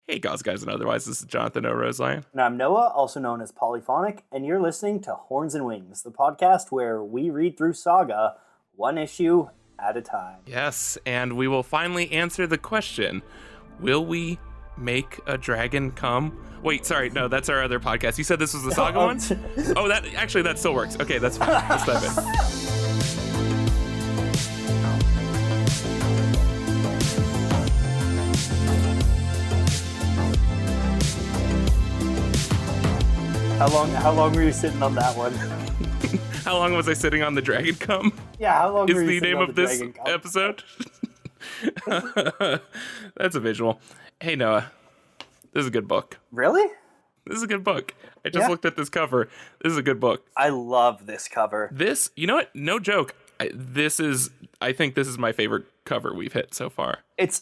Hey, guys, and otherwise, this is Jonathan O'Roseland. And I'm Noah, also known as Polyphonic, and you're listening to Horns and Wings, the podcast where we read through Saga one issue at a time. Yes, and we will finally answer the question, will we make a dragon come? Wait, sorry, no, that's our other podcast. You said this was the Saga one? Oh, that still works. Okay, that's fine. Let's dive in. How long were you sitting on that one? How long was I sitting on the dragon come? Yeah, how long is were you the sitting name on of the this dragon cum? episode? That's a visual. Hey, Noah, this is a good book. Really? This is a good book. I just looked at this cover. This is a good book. I love this cover. This, you know what? No joke. I think this is my favorite cover we've hit so far. It's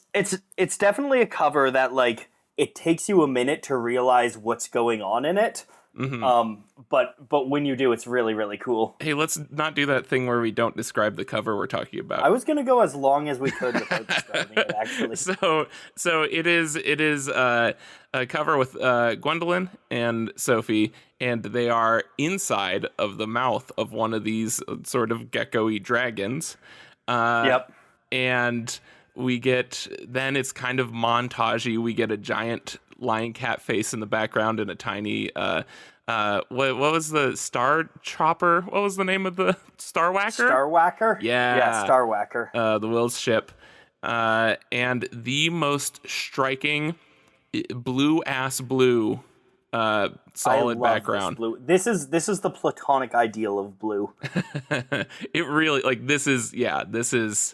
definitely a cover that, like, it takes you a minute to realize what's going on in it. Mm-hmm. But when you do, it's really, really cool. Hey, let's not do that thing where we don't describe the cover we're talking about. I was gonna go as long as we could without describing it, actually. So it is a cover with Gwendolyn and Sophie, and they are inside of the mouth of one of these sort of gecko-y dragons. Yep. And we get, then it's kind of montagey. We get a giant lion cat face in the background and a tiny what was the Star Chopper? What was the name of the Star Whacker? Star Whacker? Yeah, Star Whacker. The Will's ship, and the most striking blue solid background. This is the platonic ideal of blue. It really, like, this is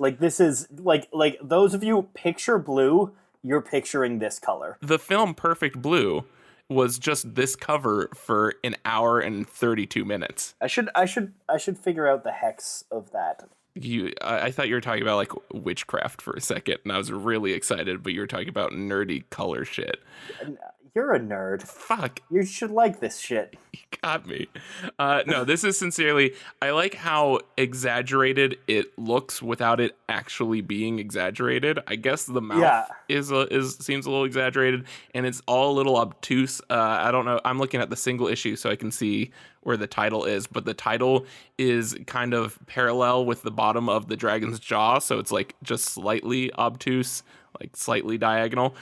like those of you picture blue, you're picturing this color. The film Perfect Blue was just this cover for an hour and 32 minutes. I should figure out the hex of that. I thought you were talking about like witchcraft for a second, and I was really excited, but you were talking about nerdy color shit. You're a nerd. Fuck. You should like this shit. You got me. No, this is sincerely, I like how exaggerated it looks without it actually being exaggerated. I guess the mouth seems a little exaggerated, and it's all a little obtuse. I don't know. I'm looking at the single issue so I can see where the title is, but the title is kind of parallel with the bottom of the dragon's jaw, so it's like just slightly obtuse, like slightly diagonal.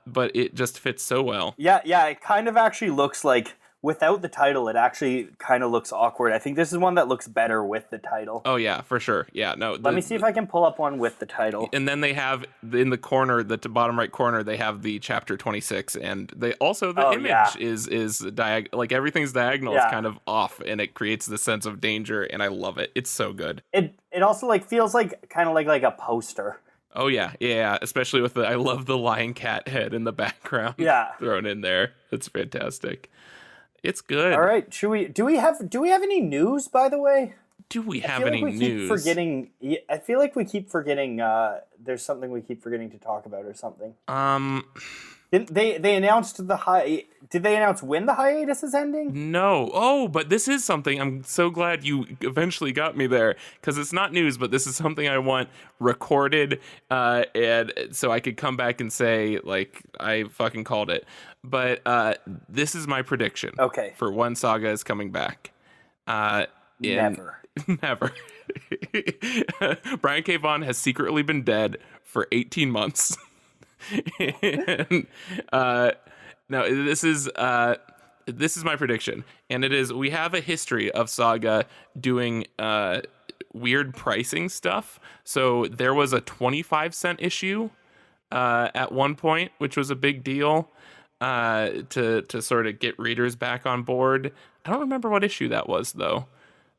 But it just fits so well. Yeah, it kind of actually looks like, without the title, it actually kind of looks awkward. I think this is one that looks better with the title. Oh, yeah, for sure. Yeah, no. Let me see if I can pull up one with the title. And then they have, in the corner, the bottom right corner, they have the chapter 26, and they also, the image is diagonal. Like, everything's diagonal is kind of off, and it creates the sense of danger, and I love it. It's so good. It also, like, feels like kind of like a poster. Oh, yeah, especially with I love the lion cat head in the background thrown in there. It's fantastic. It's good. All right, do we have any news, by the way? Do we have any news? I feel like we keep forgetting there's something we keep forgetting to talk about or something. They announced did they announce when the hiatus is ending? No. Oh, but this is something. I'm so glad you eventually got me there, because it's not news, but this is something I want recorded, and so I could come back and say, like, I fucking called it. But this is my prediction. Okay. For when Saga is coming back. Never. Never. Brian K. Vaughan has secretly been dead for 18 months. And, no, this is my prediction, and it is, we have a history of Saga doing weird pricing stuff. So there was a 25-cent issue at one point, which was a big deal to sort of get readers back on board. I don't remember what issue that was, though.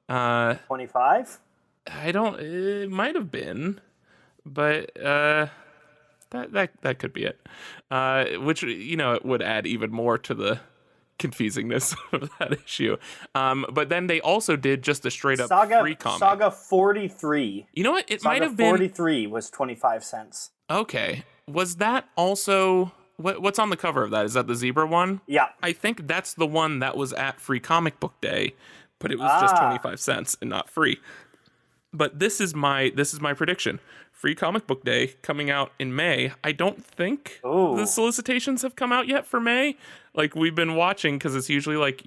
25? It might have been, but That could be it, which, you know, it would add even more to the confusingness of that issue. But then they also did just a straight up free comic. Saga 43. You know what? It might have been 43 was 25 cents. Okay, was that also what's on the cover of that? Is that the zebra one? Yeah, I think that's the one that was at Free Comic Book Day, but it was just 25 cents and not free. But this is my prediction Free Comic Book Day coming out in May. I don't think the solicitations have come out yet for May. Like, we've been watching because it's usually like,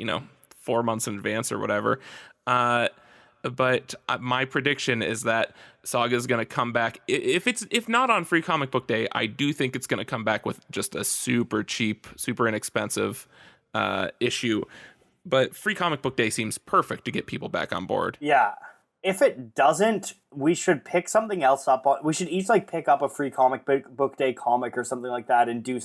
4 months in advance or whatever. But my prediction is that Saga is going to come back. If not on Free Comic Book Day, I do think it's going to come back with just a super cheap, super inexpensive issue. But Free Comic Book Day seems perfect to get people back on board. Yeah. If it doesn't, we should pick something else up. We should each pick up a Free Comic Book Day comic or something like that and do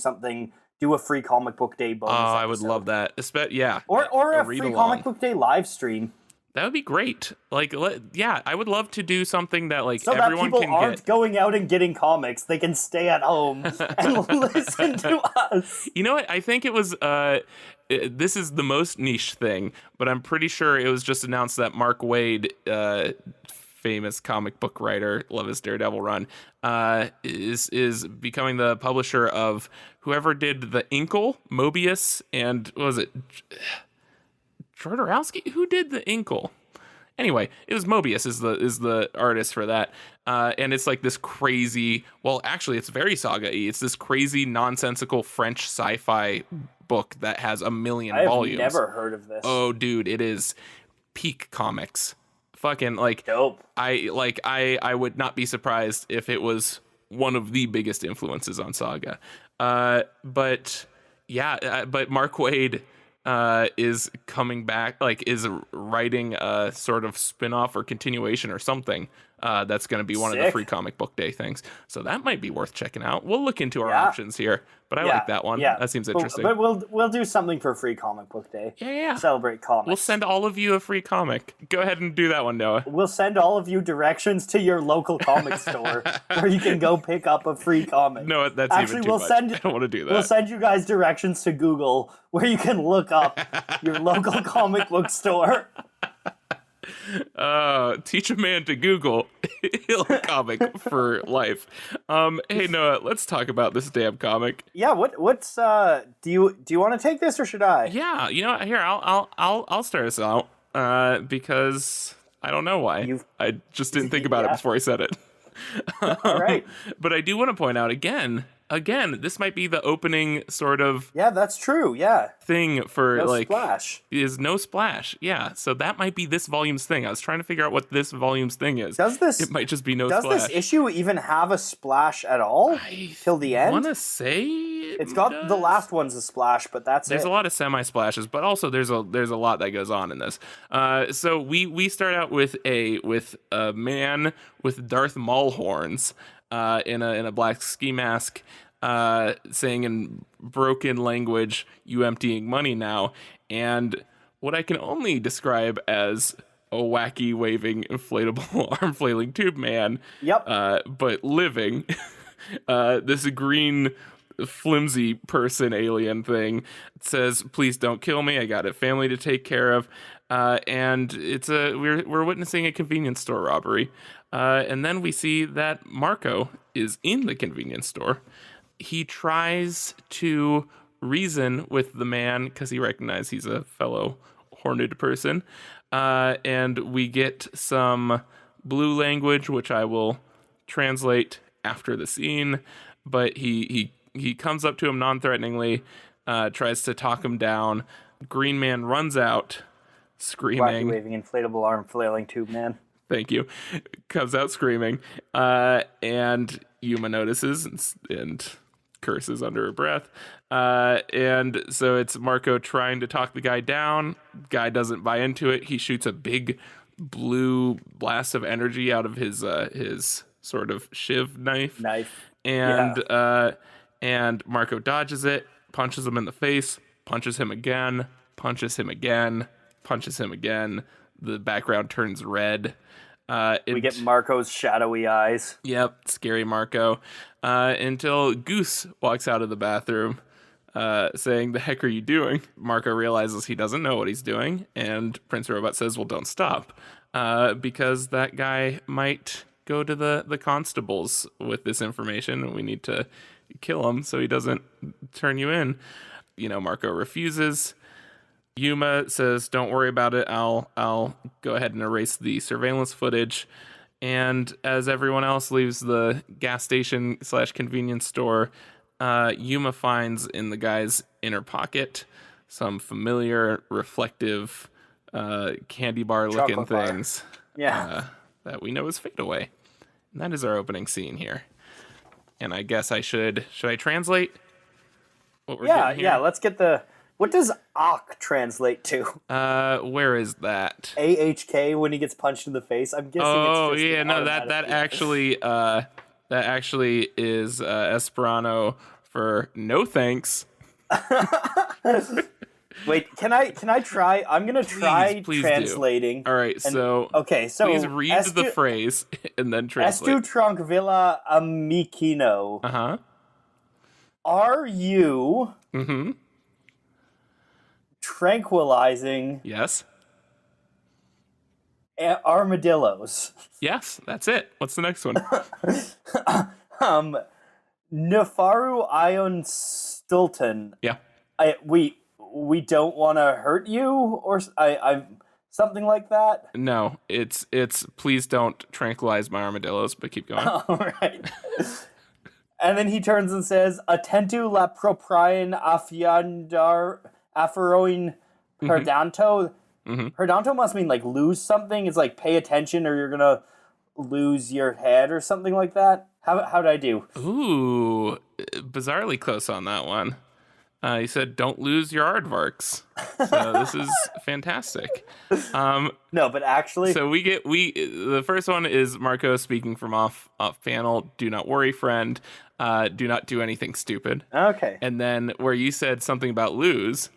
a Free Comic Book Day bonus episode. I would love that. Yeah. Or a Free Comic Book Day live stream. That would be great. I would love to do something that so everyone that can people aren't going out and getting comics. They can stay at home and listen to us. You know what? I think it was. This is the most niche thing, but I'm pretty sure it was just announced that Mark Waid, famous comic book writer, love his Daredevil run, is becoming the publisher of whoever did the Inkle, Mobius, and what was it? Jodorowsky? Who did the Inkle? Anyway, it was Mobius is the artist for that. And it's like this crazy, well, actually it's very Saga-y. It's this crazy nonsensical French sci-fi book that has 1 million volumes. I've never heard of this. Oh, dude, it is peak comics. Fucking dope. I would not be surprised if it was one of the biggest influences on Saga. But Mark Waid is coming back, is writing a sort of spin-off or continuation or something that's going to be one of the Free Comic Book Day things. So that might be worth checking out. We'll look into our options here, but I like that one. Yeah. That seems interesting. But we'll do something for Free Comic Book Day. Yeah. Celebrate comics. We'll send all of you a free comic. Go ahead and do that one, Noah. We'll send all of you directions to your local comic store where you can go pick up a free comic. No, that's even too much. I don't want to do that. We'll send you guys directions to Google where you can look up your local comic book store. Teach a man to Google. He'll comic for life. Hey Noah, let's talk about this damn comic. Yeah, what's do you want to take this or should I? Yeah, here I'll start us out because I don't know why. I just didn't think about it before I said it. All right. But I do want to point out again, this might be the opening sort of that's true. Yeah. Thing for no splash. Is no splash. Yeah. So that might be this volume's thing. I was trying to figure out what this volume's thing is. It might just be no splash. Does this issue even have a splash at all till the end? I want to say it's got the last one's a splash, but there's a lot of semi splashes, but also there's a lot that goes on in this. So we start out with a man with Darth Maul horns in a black ski mask, saying in broken language, "You emptying money now," and what I can only describe as a wacky waving inflatable arm flailing tube man. Yep. But living. This green flimsy person alien thing says, "Please don't kill me. I got a family to take care of." And we're witnessing a convenience store robbery. And then we see that Marco is in the convenience store. He tries to reason with the man because he recognizes he's a fellow horned person. And we get some blue language, which I will translate after the scene. But he comes up to him non-threateningly, tries to talk him down. Green Man runs out, screaming. Wacky waving inflatable arm flailing tube man. Thank you. Comes out screaming. And Yuma notices and curses under her breath. And so it's Marco trying to talk the guy down. Guy doesn't buy into it. He shoots a big blue blast of energy out of his sort of shiv knife. And Marco dodges it, punches him in the face, punches him again, punches him again, punches him again. The background turns red. We get Marco's shadowy eyes. Yep, scary Marco. Until Goose walks out of the bathroom, saying, "The heck are you doing?" Marco realizes he doesn't know what he's doing, and Prince Robot says, "Well, don't stop," because that guy might go to the constables with this information, and we need to kill him so he doesn't turn you in. Marco refuses. Yuma says, "Don't worry about it. I'll go ahead and erase the surveillance footage." And as everyone else leaves the gas station / convenience store, Yuma finds in the guy's inner pocket some familiar, reflective, candy bar looking things. Yeah. That we know is Fade Away. And that is our opening scene here. And I guess should I translate what we're getting here? Yeah, let's get what does Ak translate to? Where is that? AHK when he gets punched in the face. I'm guessing it's just that actually is Esperanto for no thanks. Wait, can I try? I'm gonna try please translating. Do. All right, so please read the phrase and then translate. Estu tranquila amikino. Uh-huh. Are you tranquilizing? Yes. Armadillos. Yes, that's it. What's the next one? Nefaru Ion Stilton. Yeah. We don't want to hurt you, or I'm something like that. No, it's please don't tranquilize my armadillos, but keep going. All right. And then he turns and says, "Attentu la proprian afiandar aferoin perdanto." Perdanto must mean like lose something. It's like pay attention, or you're gonna lose your head, or something like that. How did I do? Ooh, bizarrely close on that one. He said, "Don't lose your aardvarks." So this is fantastic. No, but actually, so the first one is Marco speaking from off panel. Do not worry, friend. Do not do anything stupid. Okay. And then where you said something about lose,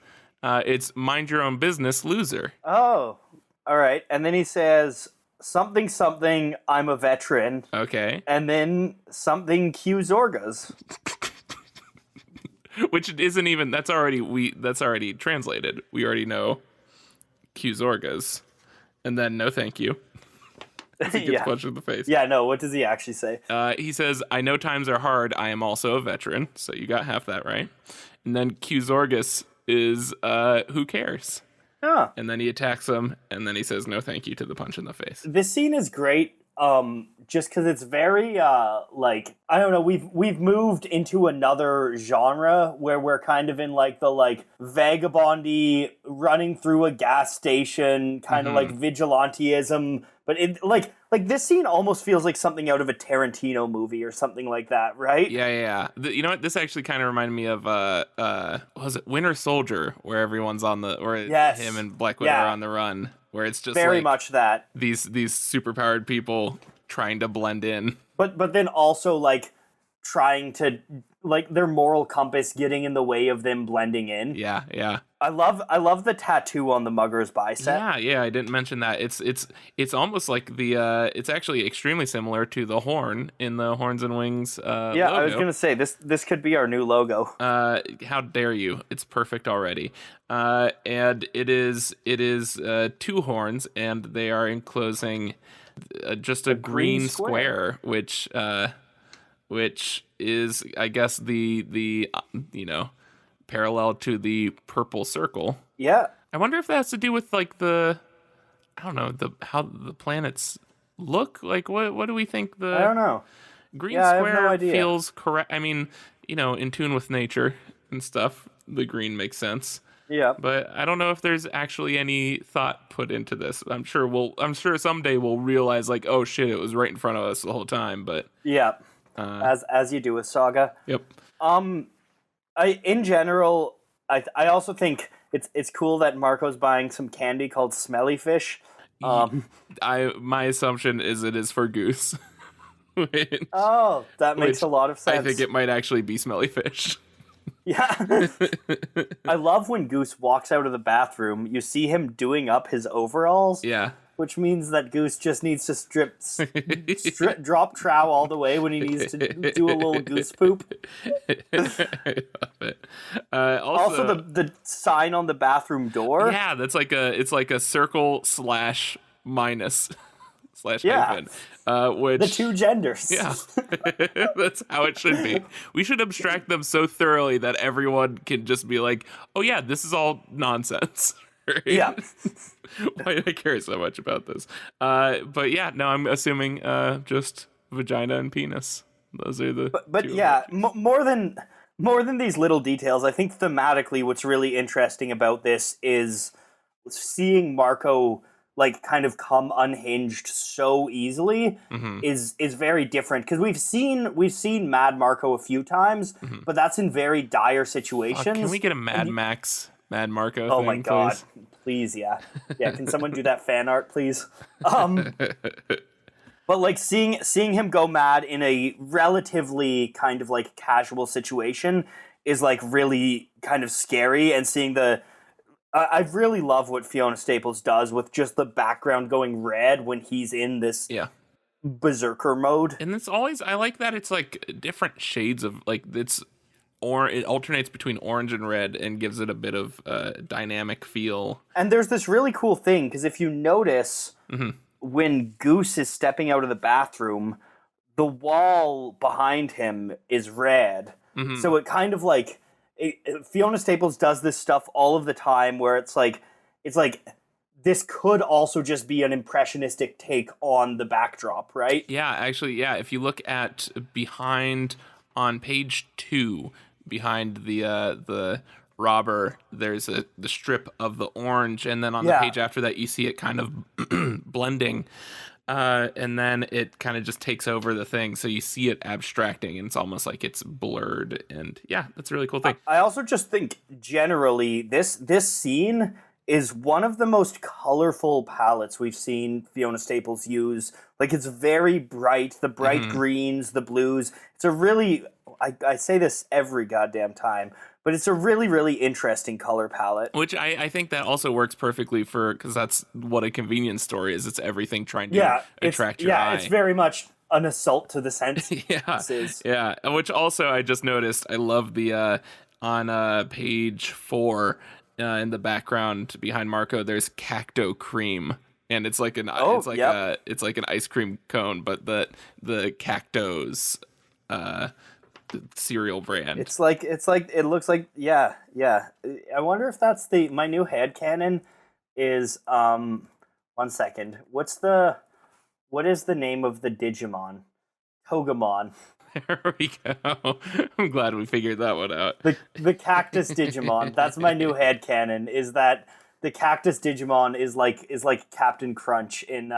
it's mind your own business, loser. Oh, all right. And then he says something. I'm a veteran. Okay. And then something Q Zorgas. Which isn't even that's already translated. We already know Q Zorgas. And then no thank you. As he gets punched in the face. Yeah, no, what does he actually say? He says, I know times are hard, I am also a veteran. So you got half that right. And then Q Zorgas is who cares? Huh. And then he attacks him, and then he says no thank you to the punch in the face. This scene is great. Just because it's very like I don't know, we've moved into another genre where we're kind of in like the like vagabondy running through a gas station kind of like vigilanteism, but it like this scene almost feels like something out of a Tarantino movie or something like that, right? Yeah. You know what? This actually kind of reminded me of what was it, Winter Soldier, where everyone's him and Black Widow are on the run. Where it's just very like much that these superpowered people trying to blend in, but then also like trying to like their moral compass getting in the way of them blending in. Yeah. I love the tattoo on the mugger's bicep. Yeah. I didn't mention that. It's almost like it's actually extremely similar to the horn in the Horns and Wings. Logo. I was gonna say this could be our new logo. How dare you? It's perfect already. And it is two horns, and they are enclosing just a green square, which is, I guess, the parallel to the purple circle. Yeah. I wonder if that has to do with like how the planets look. Like what do we think I don't know. Green square feels correct. I mean, in tune with nature and stuff, the green makes sense. Yeah. But I don't know if there's actually any thought put into this. I'm sure someday we'll realize like, oh shit, it was right in front of us the whole time, but yeah. As you do with Saga. Yep. In general, I also think it's cool that Marco's buying some candy called Smelly Fish. My assumption is it is for Goose. That makes a lot of sense. I think it might actually be Smelly Fish. Yeah. I love when Goose walks out of the bathroom, you see him doing up his overalls. Yeah. Which means that Goose just needs to drop trow all the way when he needs to do a little goose poop. I love it. Also the sign on the bathroom door. Yeah, it's like a circle / minus / hyphen. Which, the two genders. Yeah. That's how it should be. We should abstract them so thoroughly that everyone can just be like, oh yeah, this is all nonsense. Right? Yeah. Why do I care so much about this? But yeah, no, I'm assuming just vagina and penis. Those are the But two yeah, emojis. more than these little details, I think thematically what's really interesting about this is seeing Marco like kind of come unhinged so easily Mm-hmm. is very different because we've seen Mad Marco a few times, Mm-hmm. but that's in very dire Fuck, can we situations. get a And Mad Max, Mad Marco oh my thing, god, please? please, yeah, yeah. Can someone do that fan art, please? Um, but like seeing him go mad in a relatively kind of like casual situation is like really kind of scary, and seeing the I really love what Fiona Staples does with just the background going red when he's in this Yeah. berserker mode. And it's always, I like that it's like different shades of like it's or it alternates between orange and red and gives it a bit of dynamic feel. And there's this really cool thing because if you notice Mm-hmm. when Goose is stepping out of the bathroom, the wall behind him is red. Mm-hmm. So it kind of like Fiona Staples does this stuff all of the time where it's like this could also just be an impressionistic take on the backdrop, right? Yeah, actually, yeah. If you look at behind on page 2, behind the robber, there's the strip of the orange, and then on the Yeah. page after that, you see it kind of blending, and then it kind of just takes over the thing, so you see it abstracting, and it's almost like it's blurred. And yeah, that's a really cool thing. I also just think generally this scene is one of the most colorful palettes we've seen Fiona Staples use. Like it's very bright, the bright Mm-hmm. greens, the blues. It's a really I say this every goddamn time, but it's a really, really interesting color palette. Which I think that also works perfectly for, because that's what a convenience store is. It's everything trying to attract your eye. It's very much an assault to the senses. Yeah. Which also I just noticed. I love the on page 4 in the background behind Marco. There's Cacto Cream, and it's like it's like an ice cream cone, but the Cactos cereal brand. It looks like yeah. I wonder if that's my new headcanon is 1 second. What is the name of the Digimon? Togemon. There we go. I'm glad we figured that one out. The cactus Digimon. That's my new headcanon, is that the cactus Digimon is like Captain Crunch in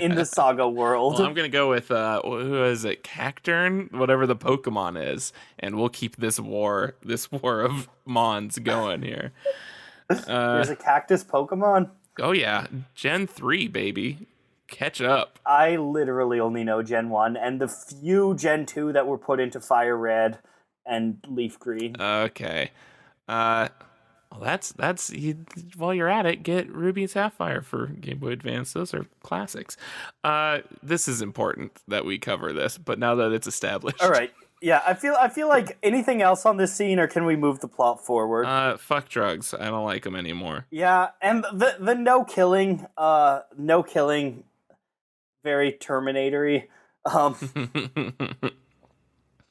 in the Saga world. Well, I'm gonna go with who is it, Cacturn, whatever the Pokemon is, and we'll keep this war of Mons going here. There's a cactus Pokemon? Oh yeah, Gen 3, baby. Catch up. I literally only know Gen 1 and the few Gen 2 that were put into Fire Red and Leaf Green. Okay. Well, that's while you're at it, get Ruby and Sapphire for Game Boy Advance. Those are classics. This is important that we cover this, but now that it's established. All right. Yeah, I feel like anything else on this scene, or can we move the plot forward? Fuck drugs. I don't like them anymore. Yeah, and the no killing, very Terminatory.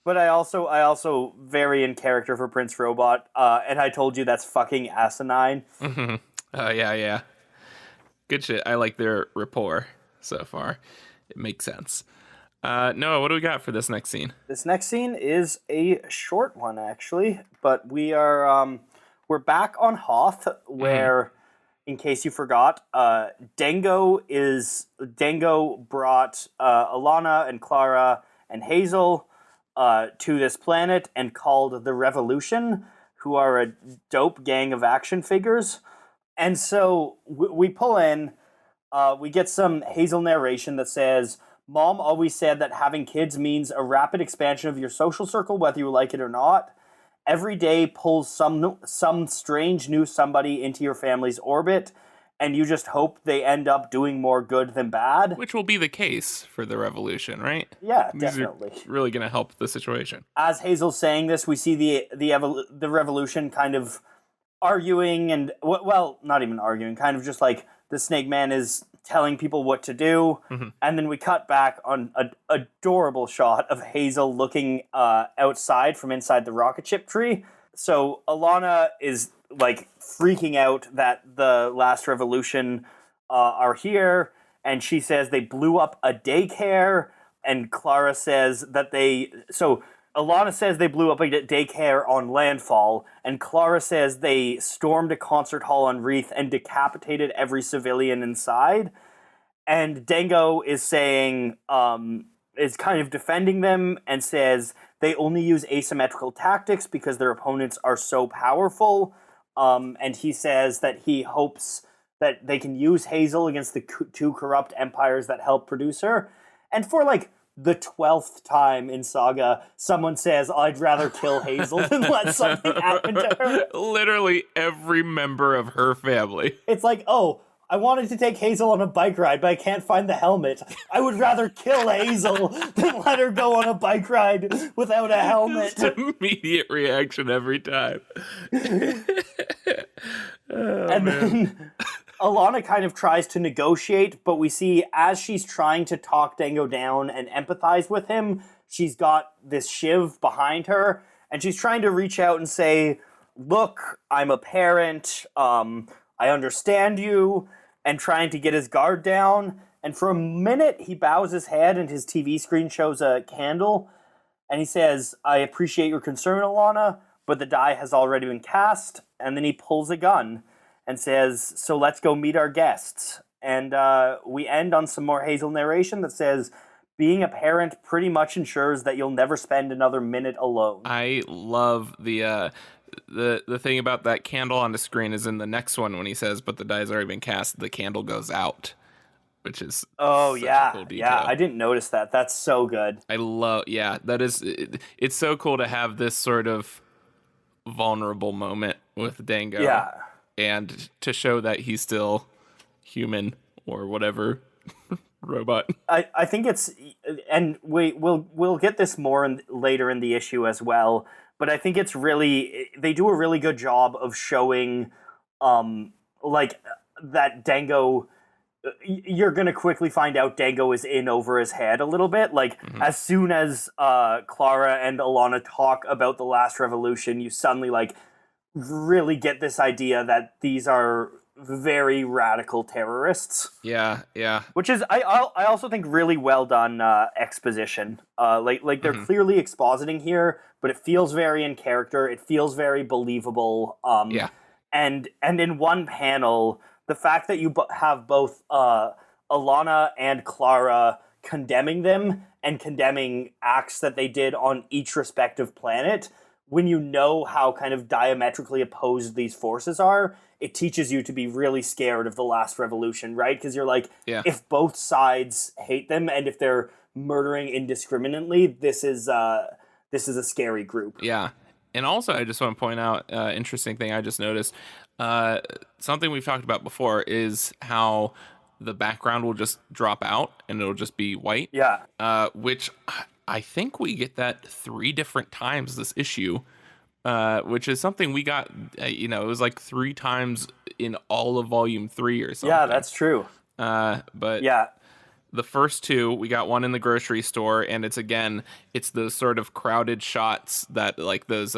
But I also very in character for Prince Robot, and I told you that's fucking asinine. Yeah. Good shit. I like their rapport so far. It makes sense. Noah, what do we got for this next scene? This next scene is a short one, actually, but we're back on Hoth, where, in case you forgot, Dango brought Alana and Clara and Hazel to this planet and called the Revolution, who are a dope gang of action figures. And so we pull in, we get some Hazel narration that says, "Mom always said that having kids means a rapid expansion of your social circle, whether you like it or not. Every day pulls some strange new somebody into your family's orbit, and you just hope they end up doing more good than bad." Which will be the case for the Revolution, right? Yeah, These definitely. are really going to help the situation. As Hazel's saying this, we see the Revolution kind of arguing and, well, not even arguing, kind of just like the Snake Man is telling people what to do, and then we cut back on an adorable shot of Hazel looking outside from inside the rocket ship tree. So Alana is like freaking out that the last revolution are here, and she says they blew up a daycare, and Clara says that Alana says they blew up a daycare on landfall, and Clara says they stormed a concert hall on Wreath and decapitated every civilian inside. And Dango is saying, is kind of defending them and says they only use asymmetrical tactics because their opponents are so powerful. And he says that he hopes that they can use HAZEL against the two corrupt empires that help produce her. And for like the 12th time in Saga, someone says, I'd rather kill HAZEL than let something happen to her. Literally every member of her family. It's like, oh, I wanted to take HAZEL on a bike ride, but I can't find the helmet. I would rather kill HAZEL than let her go on a bike ride without a helmet. Just immediate reaction every time. Then Alana kind of tries to negotiate, but we see as she's trying to talk Dango down and empathize with him, she's got this shiv behind her, and she's trying to reach out and say, look, I'm a parent, I understand you, and trying to get his guard down. And for a minute, he bows his head and his TV screen shows a candle. And he says, I appreciate your concern, Alana, but the die has already been cast. And then he pulls a gun and says, so let's go meet our guests. And we end on some more HAZEL narration that says, being a parent pretty much ensures that you'll never spend another minute alone. I love the thing about that candle on the screen is in the next one when he says, but the die's already been cast, the candle goes out, which is such a cool detail. Yeah, I didn't notice that. That's so good. I love, that is, it's so cool to have this sort of vulnerable moment with Dango. Yeah. And to show that he's still human or whatever robot. I think it's, and we'll get this more later in the issue as well, but I think it's really, they do a really good job of showing, like, that Dango, you're going to quickly find out Dango is in over his head a little bit. Like, as soon as Clara and Alana talk about the last revolution, you suddenly, like, really get this idea that these are very radical terrorists. Yeah. Which is, I also think, really well done exposition. Like they're clearly expositing here, but it feels very in character. It feels very believable. And in one panel, the fact that you have both Alana and Clara condemning them and condemning acts that they did on each respective planet, when you know how kind of diametrically opposed these forces are, it teaches you to be really scared of the last revolution, right? Because you're like, if both sides hate them and if they're murdering indiscriminately, this is a scary group. Yeah. And also, I just want to point out interesting thing I just noticed. Something we've talked about before is how the background will just drop out and it'll just be white. Yeah. Which I think we get that 3 different times this issue. Which is something we got, it was like 3 times in all of volume 3 or something. Yeah, that's true. But yeah, the first 2, we got one in the grocery store, and it's those sort of crowded shots that like those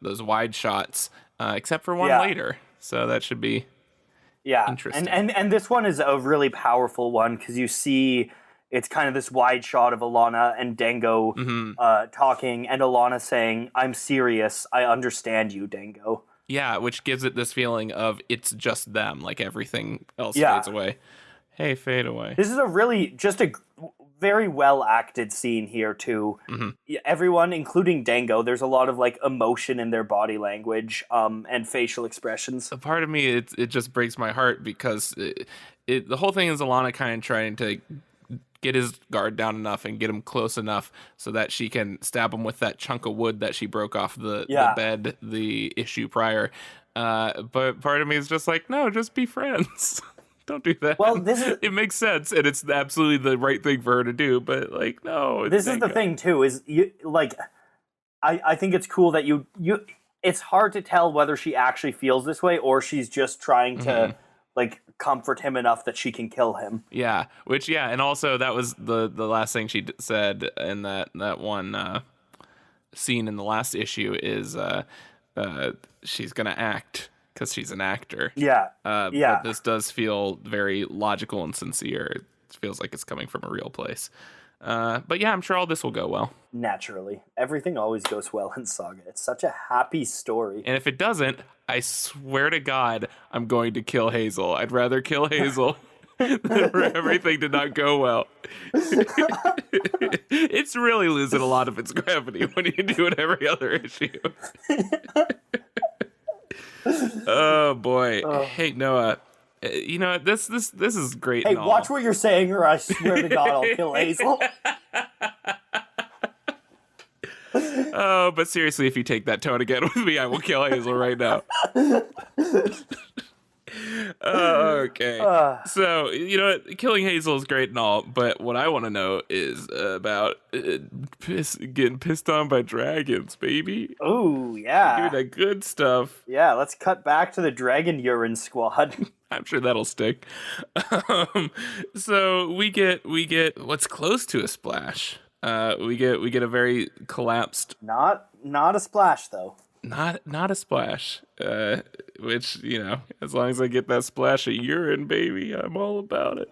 wide shots, except for one later. So that should be interesting. And this one is a really powerful one because you see. It's kind of this wide shot of Alana and Dango talking, and Alana saying, I'm serious. I understand you, Dango. Yeah, which gives it this feeling of it's just them, like everything else fades away. Hey, fade away. This is a very well acted scene here, too. Everyone, including Dango, there's a lot of like emotion in their body language and facial expressions. A part of me, it just breaks my heart because the whole thing is Alana kind of trying to get his guard down enough and get him close enough so that she can stab him with that chunk of wood that she broke off the bed the issue prior. But part of me is just like, no, just be friends. Don't do that. Well, it makes sense, and it's absolutely the right thing for her to do, but like, no. This is the thing, too, is you like, I think it's cool that you it's hard to tell whether she actually feels this way or she's just trying to like comfort him enough that she can kill him. Yeah, and also that was the last thing she said in that one scene in the last issue is she's gonna act because she's an actor. Yeah. But this does feel very logical and sincere. It feels like it's coming from a real place. But yeah, I'm sure all this will go well. Naturally. Everything always goes well in Saga. It's such a happy story. And if it doesn't, I swear to God, I'm going to kill Hazel. I'd rather kill Hazel than for everything to not go well. It's really losing a lot of its gravity when you do it every other issue. Oh boy. Hey Noah, you know this is great. Hey, watch what you're saying, or I swear to God, I'll kill Hazel. Oh, but seriously, if you take that tone again with me, I will kill Hazel right now. Okay. So, you know what? Killing Hazel is great and all, but what I want to know is about getting pissed on by dragons, baby. Oh, yeah. Give me that good stuff. Yeah, let's cut back to the Dragon Urine Squad. I'm sure that'll stick. So we get what's close to a splash. We get a very collapsed. Not a splash though. Not a splash. Which, you know, as long as I get that splash of urine, baby, I'm all about it.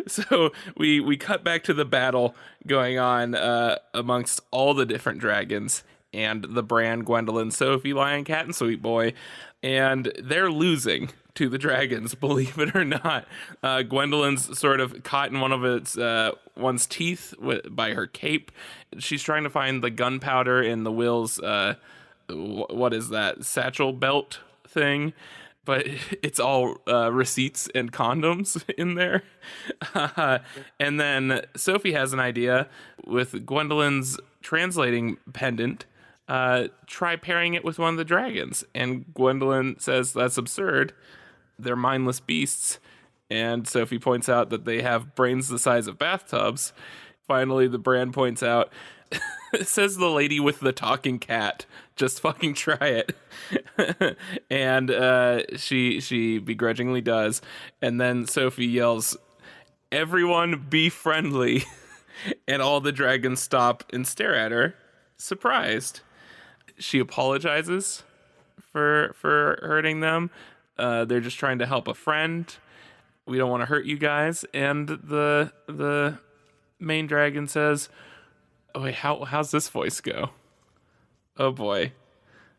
So we cut back to the battle going on amongst all the different dragons and the Bran, Gwendolyn, Sophie, Lion Cat, and Sweet Boy, and they're losing to the dragons, believe it or not. Gwendolyn's sort of caught in one of one's teeth by her cape. She's trying to find the gunpowder in the Will's what is that, satchel belt thing, but it's all receipts and condoms in there. And then Sophie has an idea with Gwendolyn's translating pendant. Try pairing it with one of the dragons. And Gwendolyn says that's absurd. They're mindless beasts. And Sophie points out that they have brains the size of bathtubs. Finally, the Bran points out, it says the lady with the talking cat. Just fucking try it. And she begrudgingly does. And then Sophie yells, "Everyone be friendly." And all the dragons stop and stare at her, surprised. She apologizes for hurting them. They're just trying to help a friend. We don't want to hurt you guys. And the main dragon says, "Oh wait, how's this voice go? Oh boy,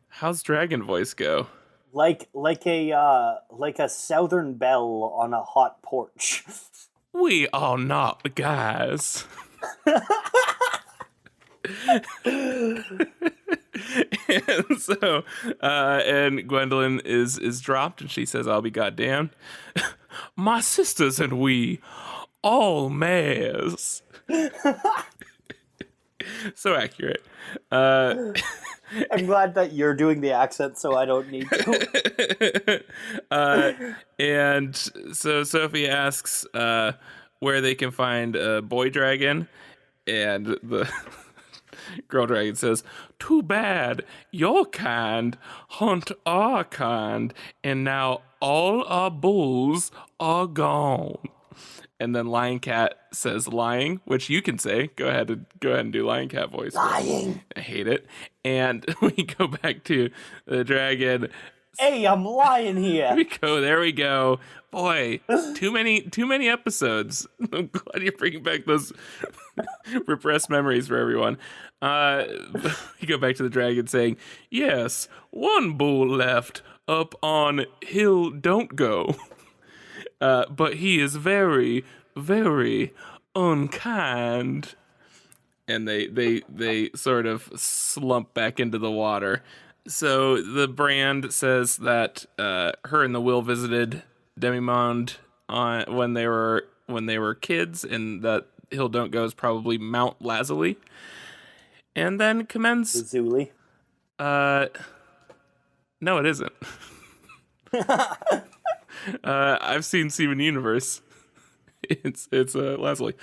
how's dragon voice go?" Like a southern belle on a hot porch. "We are not guys." And so, and Gwendolyn is dropped, and she says, "I'll be goddamned. My sisters and we, all mares." So accurate. I'm glad that you're doing the accent, so I don't need to. And so Sophie asks where they can find a boy dragon, and the girl dragon says, "Too bad, your kind hunt our kind, and now all our bulls are gone." And then Lion Cat says lying, which you can say. Go ahead and do Lion Cat voice. Lying. I hate it. And we go back to the dragon. Hey, I'm lying here. There we go. Boy, too many episodes. I'm glad you're bringing back those repressed memories for everyone. We go back to the dragon saying, "Yes, one bull left up on hill don't go. But he is very, very unkind." And they sort of slump back into the water. So the brand says that her and the Will visited Demimonde when they were kids, and that hill don't go is probably Mount Lazuli. And then commends Lazuli. No, it isn't. I've seen Steven Universe. It's Leslie,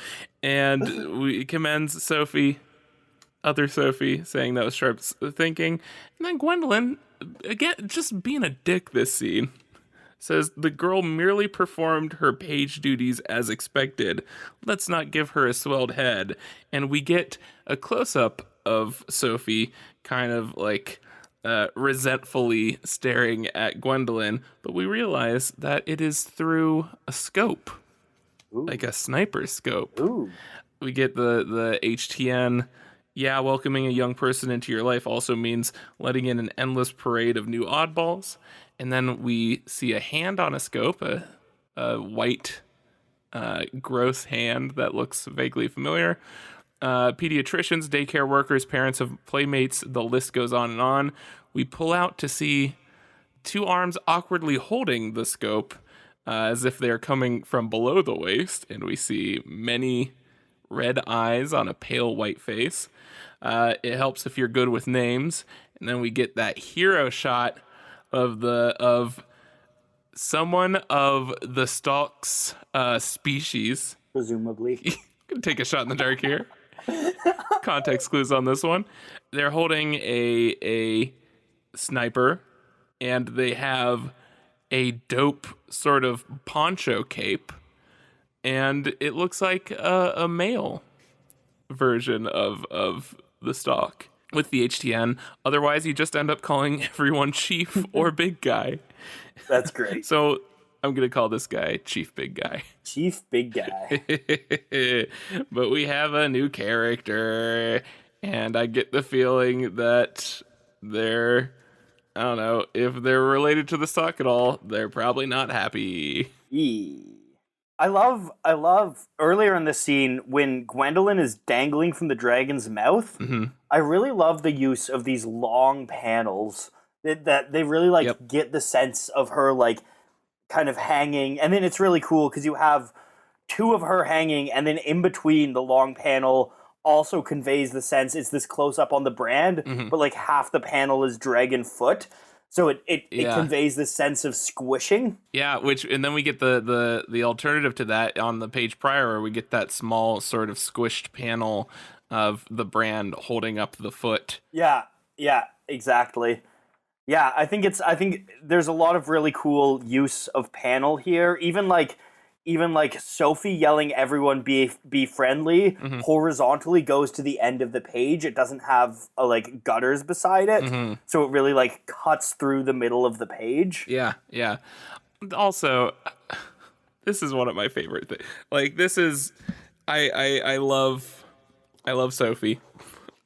and we commends Sophie, other Sophie, saying that was sharp thinking. And then Gwendolyn, again, just being a dick this scene, says the girl merely performed her page duties as expected. Let's not give her a swelled head. And we get a close up of Sophie, kind of like resentfully staring at Gwendolyn, but we realize that it is through a scope, Ooh. like a sniper scope. Ooh. We get the HTN. Yeah, welcoming a young person into your life also means letting in an endless parade of new oddballs. And then we see a hand on a scope, a white, gross hand that looks vaguely familiar. Pediatricians, daycare workers, parents of playmates, the list goes on and on. We pull out to see two arms awkwardly holding the scope as if they're coming from below the waist, and we see many red eyes on a pale white face. It helps if you're good with names. And then we get that hero shot of someone of the stalk's species. Presumably. Take a shot in the dark here. Context clues on this one. They're holding a sniper, and they have a dope sort of poncho cape, and it looks like a male version of the stalk with the HTN. Otherwise, you just end up calling everyone Chief or Big Guy. That's great. So I'm going to call this guy Chief Big Guy. Chief Big Guy. But we have a new character, and I get the feeling that they're, I don't know, if they're related to the stock at all, they're probably not happy. I love earlier in the scene when Gwendolyn is dangling from the dragon's mouth. Mm-hmm. I really love the use of these long panels that they really get the sense of her kind of hanging, and then it's really cool because you have two of her hanging, and then in between the long panel also conveys the sense it's this close up on the brand, mm-hmm. but half the panel is dragon foot. So it conveys this sense of squishing. Yeah, and then we get the alternative to that on the page prior, where we get that small sort of squished panel of the brand holding up the foot. Yeah, exactly. Yeah, I think there's a lot of really cool use of panel here. Even Sophie yelling everyone be friendly, mm-hmm. horizontally goes to the end of the page. It doesn't have gutters beside it. Mm-hmm. So it really cuts through the middle of the page. Yeah. Also, this is one of my favorite things. This is I love Sophie.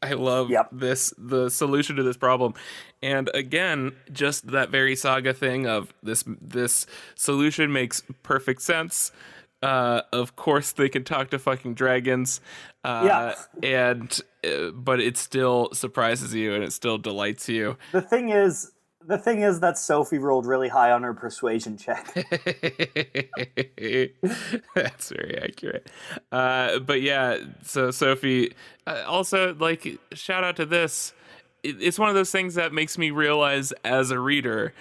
I love the solution to this problem. And again, just that very Saga thing of this solution makes perfect sense. Of course they can talk to fucking dragons. But it still surprises you and it still delights you. The thing is that Sophie rolled really high on her persuasion check. That's very accurate. But yeah, so Sophie, also shout out to this. It's one of those things that makes me realize as a reader,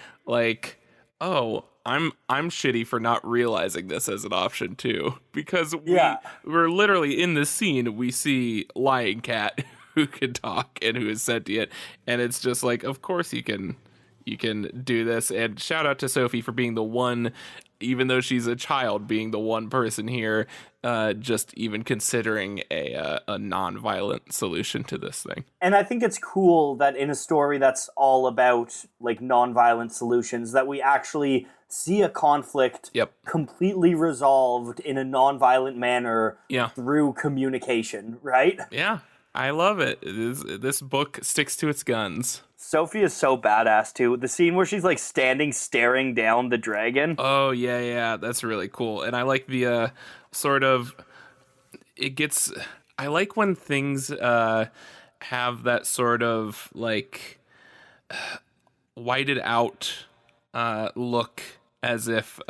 oh, I'm shitty for not realizing this as an option too, because we're literally in this scene. We see Lion Cat who can talk and who is sentient, and it's just of course you can do this. And shout out to Sophie for being the one, even though she's a child, being the one person here just even considering a non-violent solution to this thing. And I think it's cool that in a story that's all about non-violent solutions, that we actually see a conflict completely resolved in a non-violent manner through communication, right? Yeah, I love it. This book sticks to its guns. Sophie is so badass too. The scene where she's standing staring down the dragon. Oh yeah, that's really cool. And I like the sort of, I like when things have that sort of whited out look, as if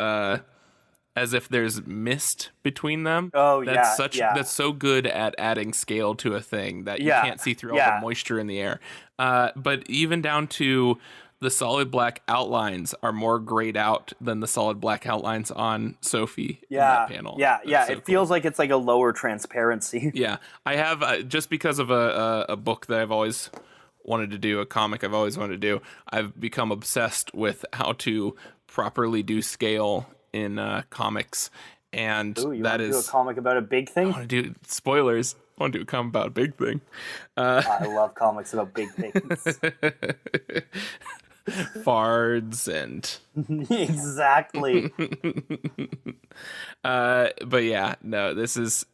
there's mist between them. Oh, That's so good at adding scale to a thing that you can't see through all the moisture in the air. But even down to the solid black outlines are more grayed out than the solid black outlines on Sophie in that panel. It feels like it's a lower transparency. Yeah, I have, just because of a book that I've always wanted to do, a comic I've always wanted to do, I've become obsessed with how to properly do scale in comics. And Ooh, you that want to is do a comic about a big thing? I want to do spoilers. want to do a comic about a big thing. I love comics about big things. Fards and exactly. But yeah, no, that's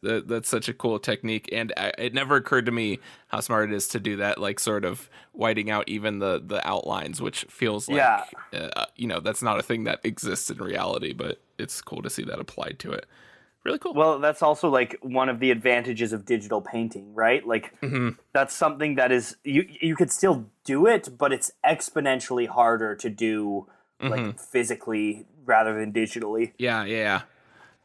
such a cool technique, and it never occurred to me how smart it is to do that, like sort of whiting out even the outlines, which feels like that's not a thing that exists in reality, but it's cool to see that applied to it. Really cool. Well, that's also like one of the advantages of digital painting, right? Like that's something that is you could still do it, but it's exponentially harder to do like physically rather than digitally. Yeah.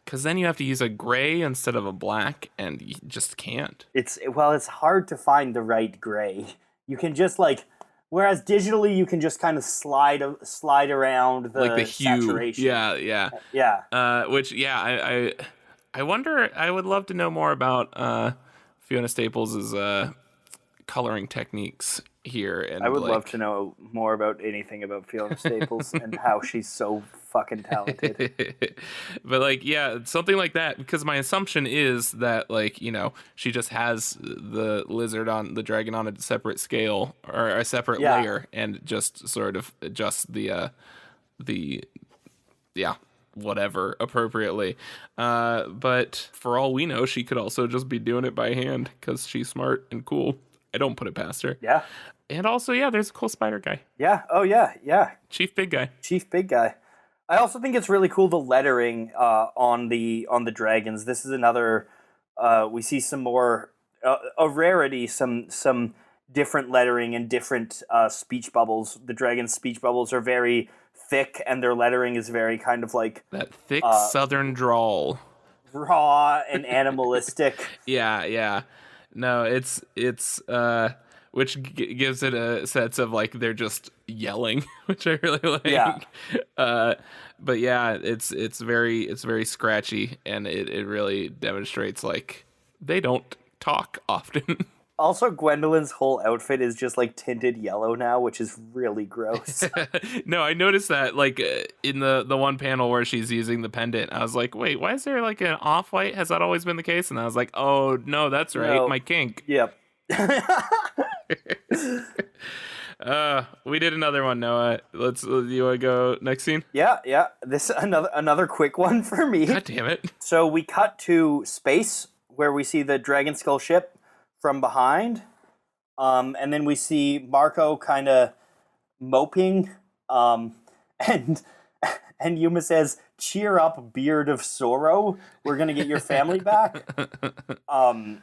Because then you have to use a gray instead of a black, and you just can't. It's hard to find the right gray. You can just whereas digitally you can just kind of slide around the, like the hue. Saturation. Yeah. I wonder. I would love to know more about Fiona Staples' coloring techniques here. And I would love to know more about anything about Fiona Staples and how she's so fucking talented. But something like that, because my assumption is that she just has the dragon on a separate scale or a separate layer, and just sort of adjust the whatever appropriately. But for all we know, she could also just be doing it by hand because she's smart and cool. I don't put it past her. Yeah. And also, there's a cool spider guy. Yeah. Oh, yeah. Chief Big Guy. I also think it's really cool the lettering on the dragons. This is another. We see some more a rarity. Some different lettering and different speech bubbles. The dragon's speech bubbles are very thick, and their lettering is very kind of like that thick southern drawl, raw and animalistic. Yeah. No, it's which gives it a sense of like they're just yelling, which I really like. Yeah. But yeah, it's very scratchy, and it really demonstrates like they don't talk often. Also, Gwendolyn's whole outfit is just like tinted yellow now, which is really gross. No, I noticed that in the one panel where she's using the pendant, I was like, wait, why is there like an off-white? Has that always been the case? And I was like, oh no, that's right, my kink. Yep. We did another one, Noah. You want to go next scene? Yeah. This another quick one for me. God damn it. So we cut to space where we see the Dragon Skull ship from behind, and then we see Marco kind of moping, and Yuma says, "Cheer up, beard of sorrow. We're gonna get your family back." And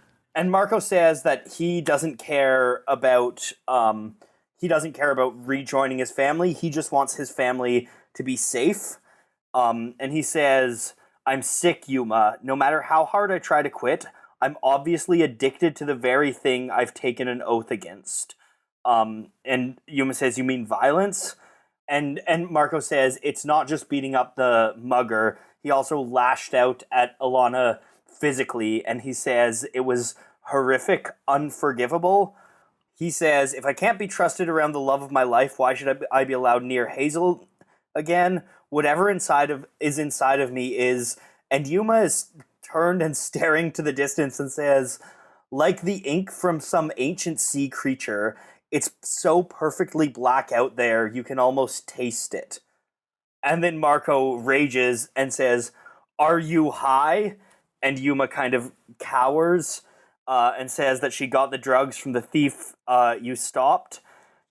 Marco says that he doesn't care about rejoining his family. He just wants his family to be safe. And he says, "I'm sick, Yuma. No matter how hard I try to quit, I'm obviously addicted to the very thing I've taken an oath against." And Yuma says, "You mean violence?" And Marco says, "It's not just beating up the mugger. He also lashed out at Alana physically, and he says it was horrific, unforgivable." He says, "If I can't be trusted around the love of my life, why should I be allowed near HAZEL again? Whatever inside of me is..." And Yuma is turned and staring to the distance and says, "Like the ink from some ancient sea creature, it's so perfectly black out there, you can almost taste it." And then Marco rages and says, "Are you high?" And Yuma kind of cowers and says that she got the drugs from the thief you stopped.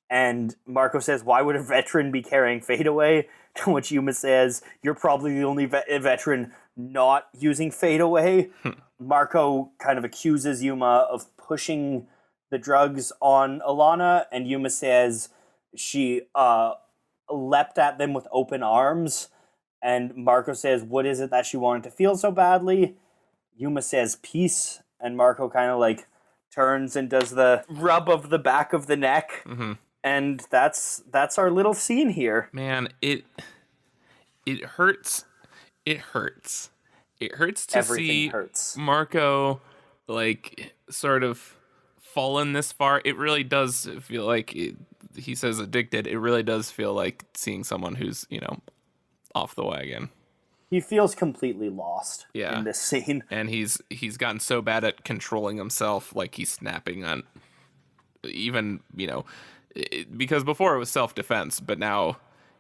And Marco says, "Why would a veteran be carrying Fadeaway?" To which Yuma says, "You're probably the only veteran not using Fadeaway." Marco kind of accuses Yuma of pushing the drugs on Alana, and Yuma says she leapt at them with open arms. And Marco says, "What is it that she wanted to feel so badly?" Yuma says, "Peace." And Marco kind of like turns and does the rub of the back of the neck. Mm-hmm. And that's our little scene here. Man, it hurts. It hurts. It hurts to see Marco like sort of fallen this far. It really does feel like he says addicted. It really does feel like seeing someone who's, off the wagon. he feels completely lost Yeah. in this scene. And he's gotten so bad at controlling himself, like he's snapping on even, because before it was self-defense, but now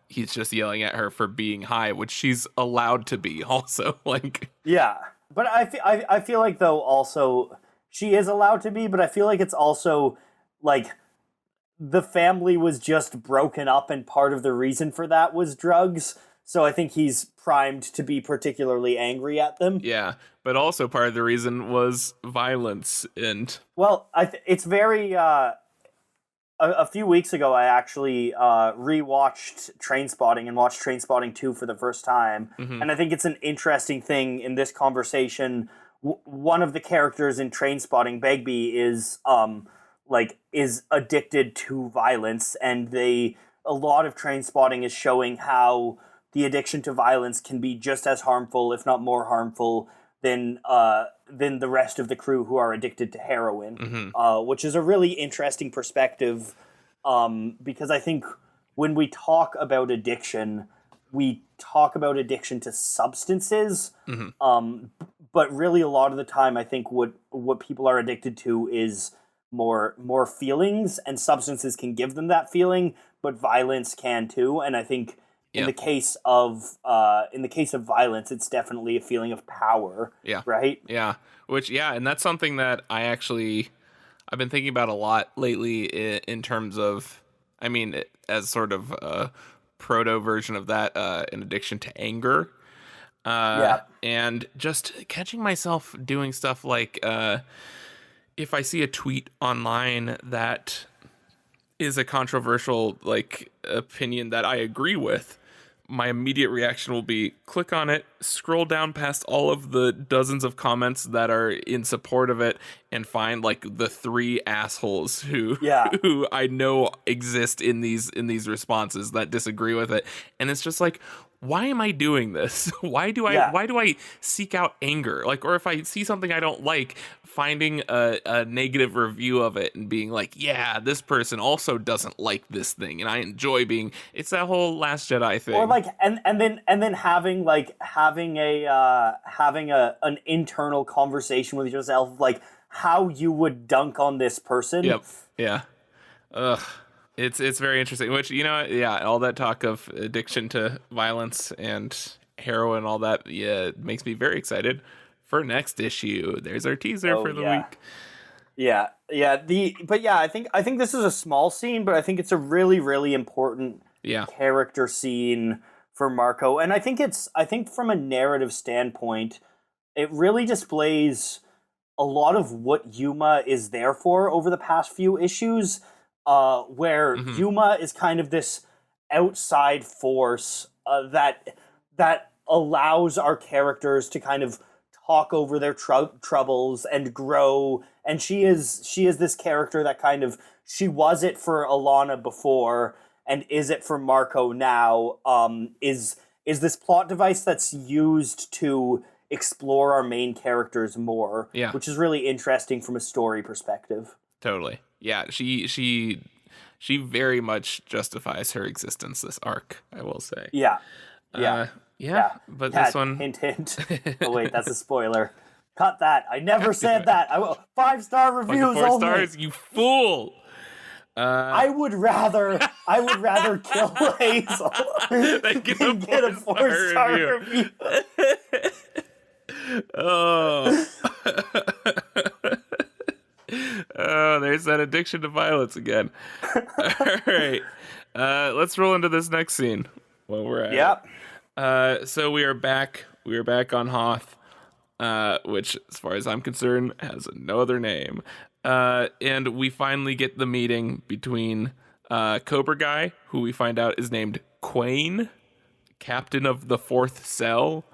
he's just yelling at her for being high, which she's allowed to be also. Like, yeah, but I feel like though also she is allowed to be, but I feel like it's also like the family was just broken up and part of the reason for that was drugs. So I think he's primed to be particularly angry at them. Yeah, but also part of the reason was violence and... Well, it's very... a few weeks ago, I actually rewatched Trainspotting and watched Trainspotting 2 for the first time. Mm-hmm. And I think it's an interesting thing in this conversation. One of the characters in Trainspotting, Begbie, is addicted to violence, and a lot of Trainspotting is showing how the addiction to violence can be just as harmful, if not more harmful, than the rest of the crew who are addicted to heroin, mm-hmm. Which is a really interesting perspective, because I think when we talk about addiction, we talk about addiction to substances, mm-hmm. But really a lot of the time I think what people are addicted to is more feelings, and substances can give them that feeling, but violence can too. And I think in the case of violence, it's definitely a feeling of power. Yeah. Right. Yeah. And that's something that I've been thinking about a lot lately in terms of, I mean, as sort of a proto version of that, an addiction to anger. And just catching myself doing stuff like, if I see a tweet online that is a controversial opinion that I agree with, my immediate reaction will be click on it, scroll down past all of the dozens of comments that are in support of it, and find the three assholes who I know exist in these responses that disagree with it. And it's just like, why am I doing this? Why do I seek out anger? Or if I see something I don't like, finding a negative review of it and being like, yeah, this person also doesn't like this thing, and I enjoy it's that whole Last Jedi thing. Or and then having an internal conversation with yourself, how you would dunk on this person. Yep. Yeah. Ugh. It's very interesting, which, all that talk of addiction to violence and heroin, all that, it makes me very excited for next issue. There's our teaser for the week. Yeah. I think this is a small scene, but I think it's a really, really important character scene for Marco. And I think from a narrative standpoint, it really displays a lot of what Yuma is there for over the past few issues. Where Yuma is kind of this outside force that allows our characters to kind of talk over their troubles and grow. And she is this character that kind of, she was it for Alana before and is it for Marco now. Is this plot device that's used to explore our main characters more, which is really interesting from a story perspective. Totally. Yeah, she very much justifies her existence this arc, I will say. Yeah. But this one... Hint. Oh, wait, that's a spoiler. Cut that. I never said that. 5-star reviews 4 only. stars, you fool! I would rather kill Hazel than get a 4-star review. Oh... Oh, there's that addiction to violence again. All right. Let's roll into this next scene while we're at it. So we are back. We are back on Hoth, which, as far as I'm concerned, has no other name. And we finally get the meeting between Cobra Guy, who we find out is named Quain, captain of the 4th Cell.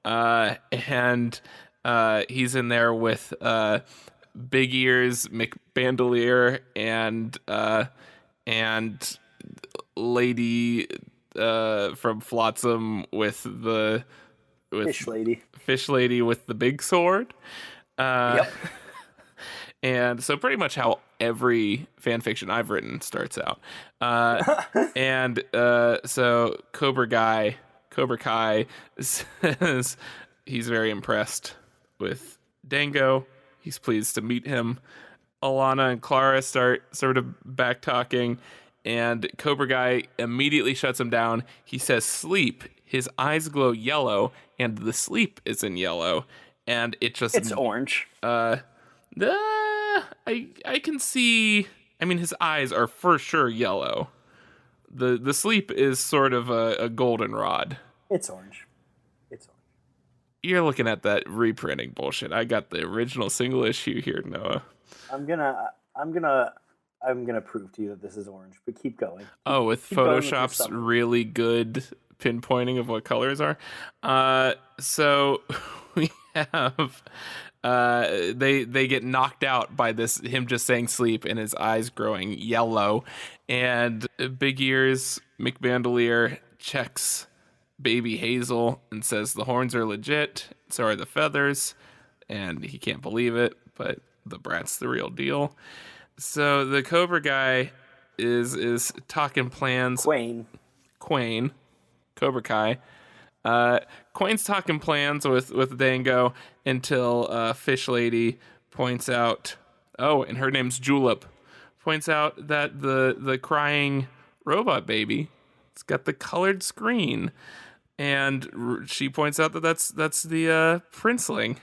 And he's in there with... Big Ears, McBandolier, and Lady from Flotsam with Fish Lady with the big sword. And so pretty much how every fan fiction I've written starts out. And so Cobra Guy Cobra Kai says he's very impressed with Dango. He's pleased to meet him. Alana and Clara start sort of back talking, and Cobra Kai immediately shuts him down. He says sleep. His eyes glow yellow, and the sleep is in yellow. And it's orange. I can see. I mean, his eyes are for sure yellow. The sleep is sort of a goldenrod. It's orange. You're looking at that reprinting bullshit. I got the original single issue here, Noah. I'm gonna prove to you that this is orange, but keep going. With Photoshop's really good pinpointing of what colors are. So we have they get knocked out by him just saying sleep and his eyes growing yellow, and Big Ears McBandolier checks baby Hazel and says the horns are legit, so are the feathers, and he can't believe it, but the brat's the real deal. So the Cobra Guy is talking plans. Quain, Cobra Kai. Quain's talking plans with Dango until Fish Lady points out, and her name's Julep, points out that the crying robot baby, it's got the colored screen, and she points out that's the princeling.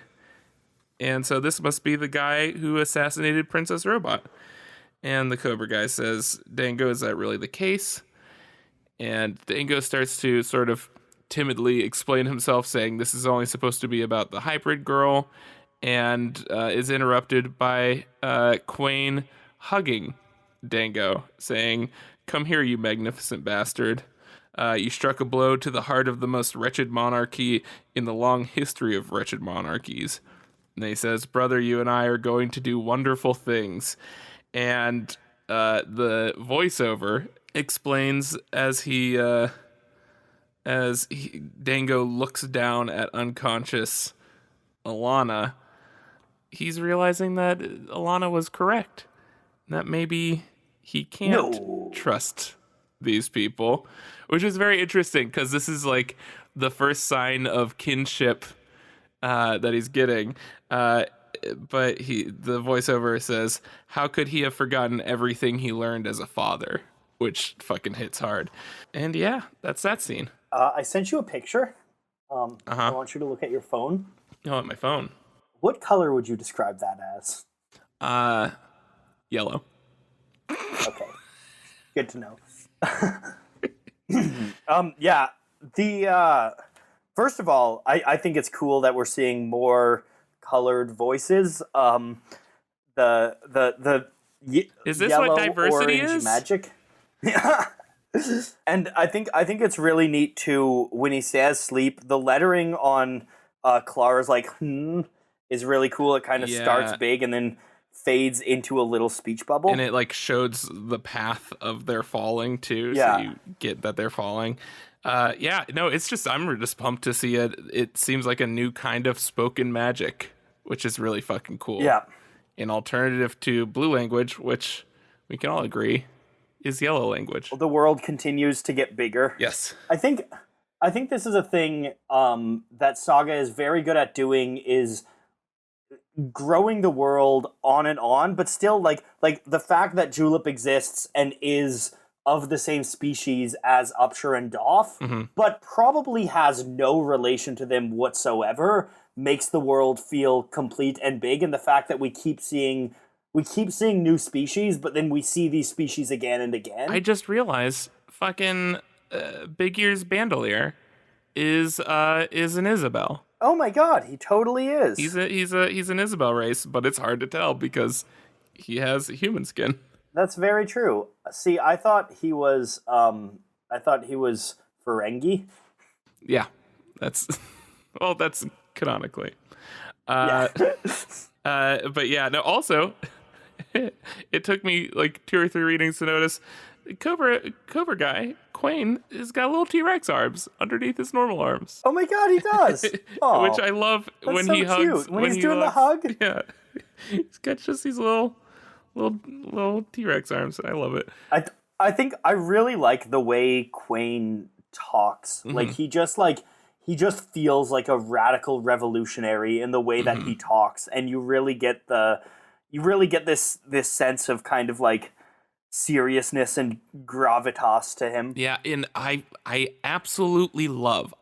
And so this must be the guy who assassinated Princess Robot. And the Cobra Guy says, Dango, is that really the case? And Dango starts to sort of timidly explain himself, saying this is only supposed to be about the hybrid girl, and is interrupted by Quain hugging Dango, saying, come here, you magnificent bastard. You struck a blow to the heart of the most wretched monarchy in the long history of wretched monarchies. And he says, brother, you and I are going to do wonderful things. And the voiceover explains as Dango looks down at unconscious Alana, he's realizing that Alana was correct. That maybe he can't trust these people, which is very interesting because this is like the first sign of kinship that he's getting. But the voiceover says, how could he have forgotten everything he learned as a father? Which fucking hits hard. And yeah, that's that scene. I sent you a picture. I want you to look at your phone. Oh, at my phone. What color would you describe that as? Yellow. Okay. Good to know. Yeah. First of all, I think it's cool that we're seeing more colored voices. Is this yellow, what diversity orange is? Magic. Yeah. And I think it's really neat too when he says sleep. The lettering on Clara's is really cool. It kind of starts big and then fades into a little speech bubble. And it like shows the path of their falling too, yeah. So you get that they're falling. It's just I'm just pumped to see it. It seems like a new kind of spoken magic, which is really fucking cool. Yeah. An alternative to blue language, which we can all agree is yellow language. The world continues to get bigger. Yes. I think this is a thing that Saga is very good at doing, is growing the world on and on, but still like the fact that Julep exists and is of the same species as Upshur and Doff, but probably has no relation to them whatsoever, makes the world feel complete and big. And the fact that we keep seeing new species, but then we see these species again and again. I just realized fucking Big Ears Bandolier is an Isabel. Oh my god, he totally is. He's an Isabel race, but it's hard to tell because he has human skin. That's very true. See, I thought he was Ferengi. Yeah, that's canonically. Yeah. But yeah, no. Also, it took me like 2 or 3 readings to notice Cobra Guy Quain has got little T-Rex arms underneath his normal arms. Oh my god, he does. Which I love. That's when so he hugs. Cute. When he's doing the hug. Yeah, he's got just these little T-Rex arms. I love it. I think I really like the way Quain talks. Like he just feels like a radical revolutionary in the way that he talks, and you really get this sense of kind of like seriousness and gravitas to him. Yeah, and I absolutely love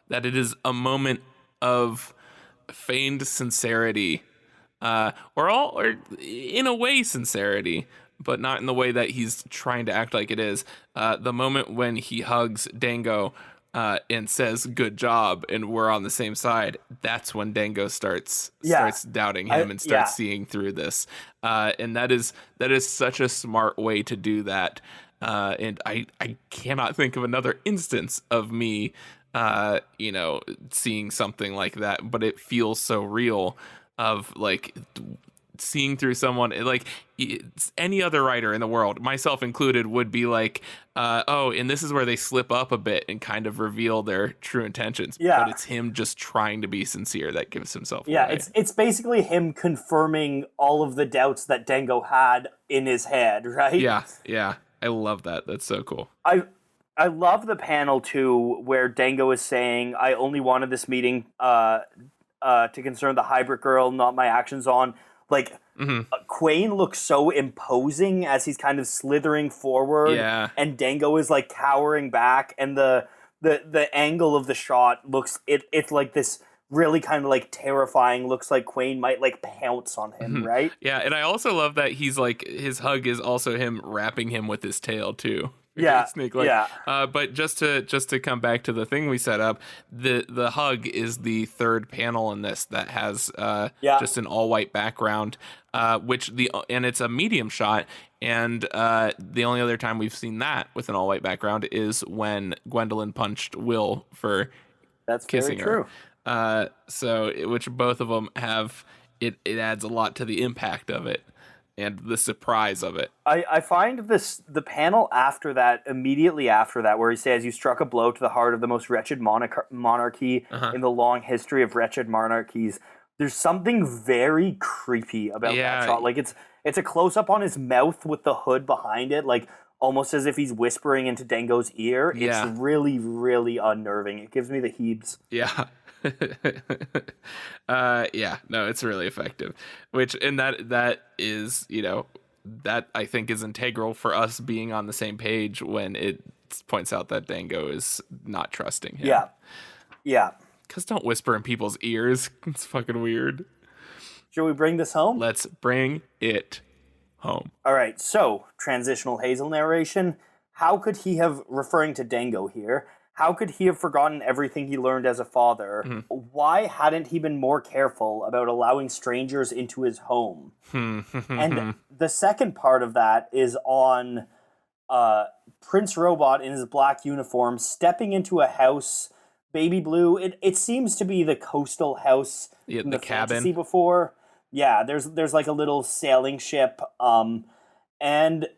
that it is a moment of feigned sincerity, or in a way sincerity, but not in the way that he's trying to act like it is. The moment when he hugs Dango and says "good job" and we're on the same side, that's when Dango starts doubting him and starts seeing through this. And that is such a smart way to do that. And I cannot think of another instance of me seeing something like that, but it feels so real, of like seeing through someone. Like any other writer in the world, myself included, would be like, and this is where they slip up a bit and kind of reveal their true intentions. Yeah. But it's him just trying to be sincere that gives himself Yeah, away. it's basically him confirming all of the doubts that Dango had in his head, right? Yeah. I love that. That's so cool. I love the panel too where Dango is saying, "I only wanted this meeting to concern the hybrid girl, not my actions on." Like, Quain looks so imposing as he's kind of slithering forward, and Dango is like cowering back, and the angle of the shot looks it's like this really kind of like terrifying. Looks like Quain might like pounce on him, right? Yeah, and I also love that he's like, his hug is also him wrapping him with his tail too. Snake-like. But just to come back to the thing we set up, the hug is the third panel in this that has just an all white background, and it's a medium shot, and the only other time we've seen that with an all white background is when Gwendolyn punched Will for kissing her. Which both of them have. It adds a lot to the impact of it and the surprise of it. I find the panel after that, immediately after that, where he says, "You struck a blow to the heart of the most wretched monarchy in the long history of wretched monarchies." There's something very creepy about that shot. Like it's a close up on his mouth with the hood behind it, like almost as if he's whispering into Dango's ear. It's really, really unnerving. It gives me the heebs. Yeah. It's really effective, and that is, that I think is integral for us being on the same page when it points out that Dango is not trusting him. Yeah. Because don't whisper in people's ears. It's fucking weird. Should we bring this home? Let's bring it home. All right, so transitional Hazel narration. How could he have, referring to Dango here, how could he have forgotten everything he learned as a father? Why hadn't he been more careful about allowing strangers into his home? And the second part of that is on Prince Robot in his black uniform stepping into a house, baby blue. It seems to be the coastal house in the cabin fantasy before. Yeah, there's like a little sailing ship, and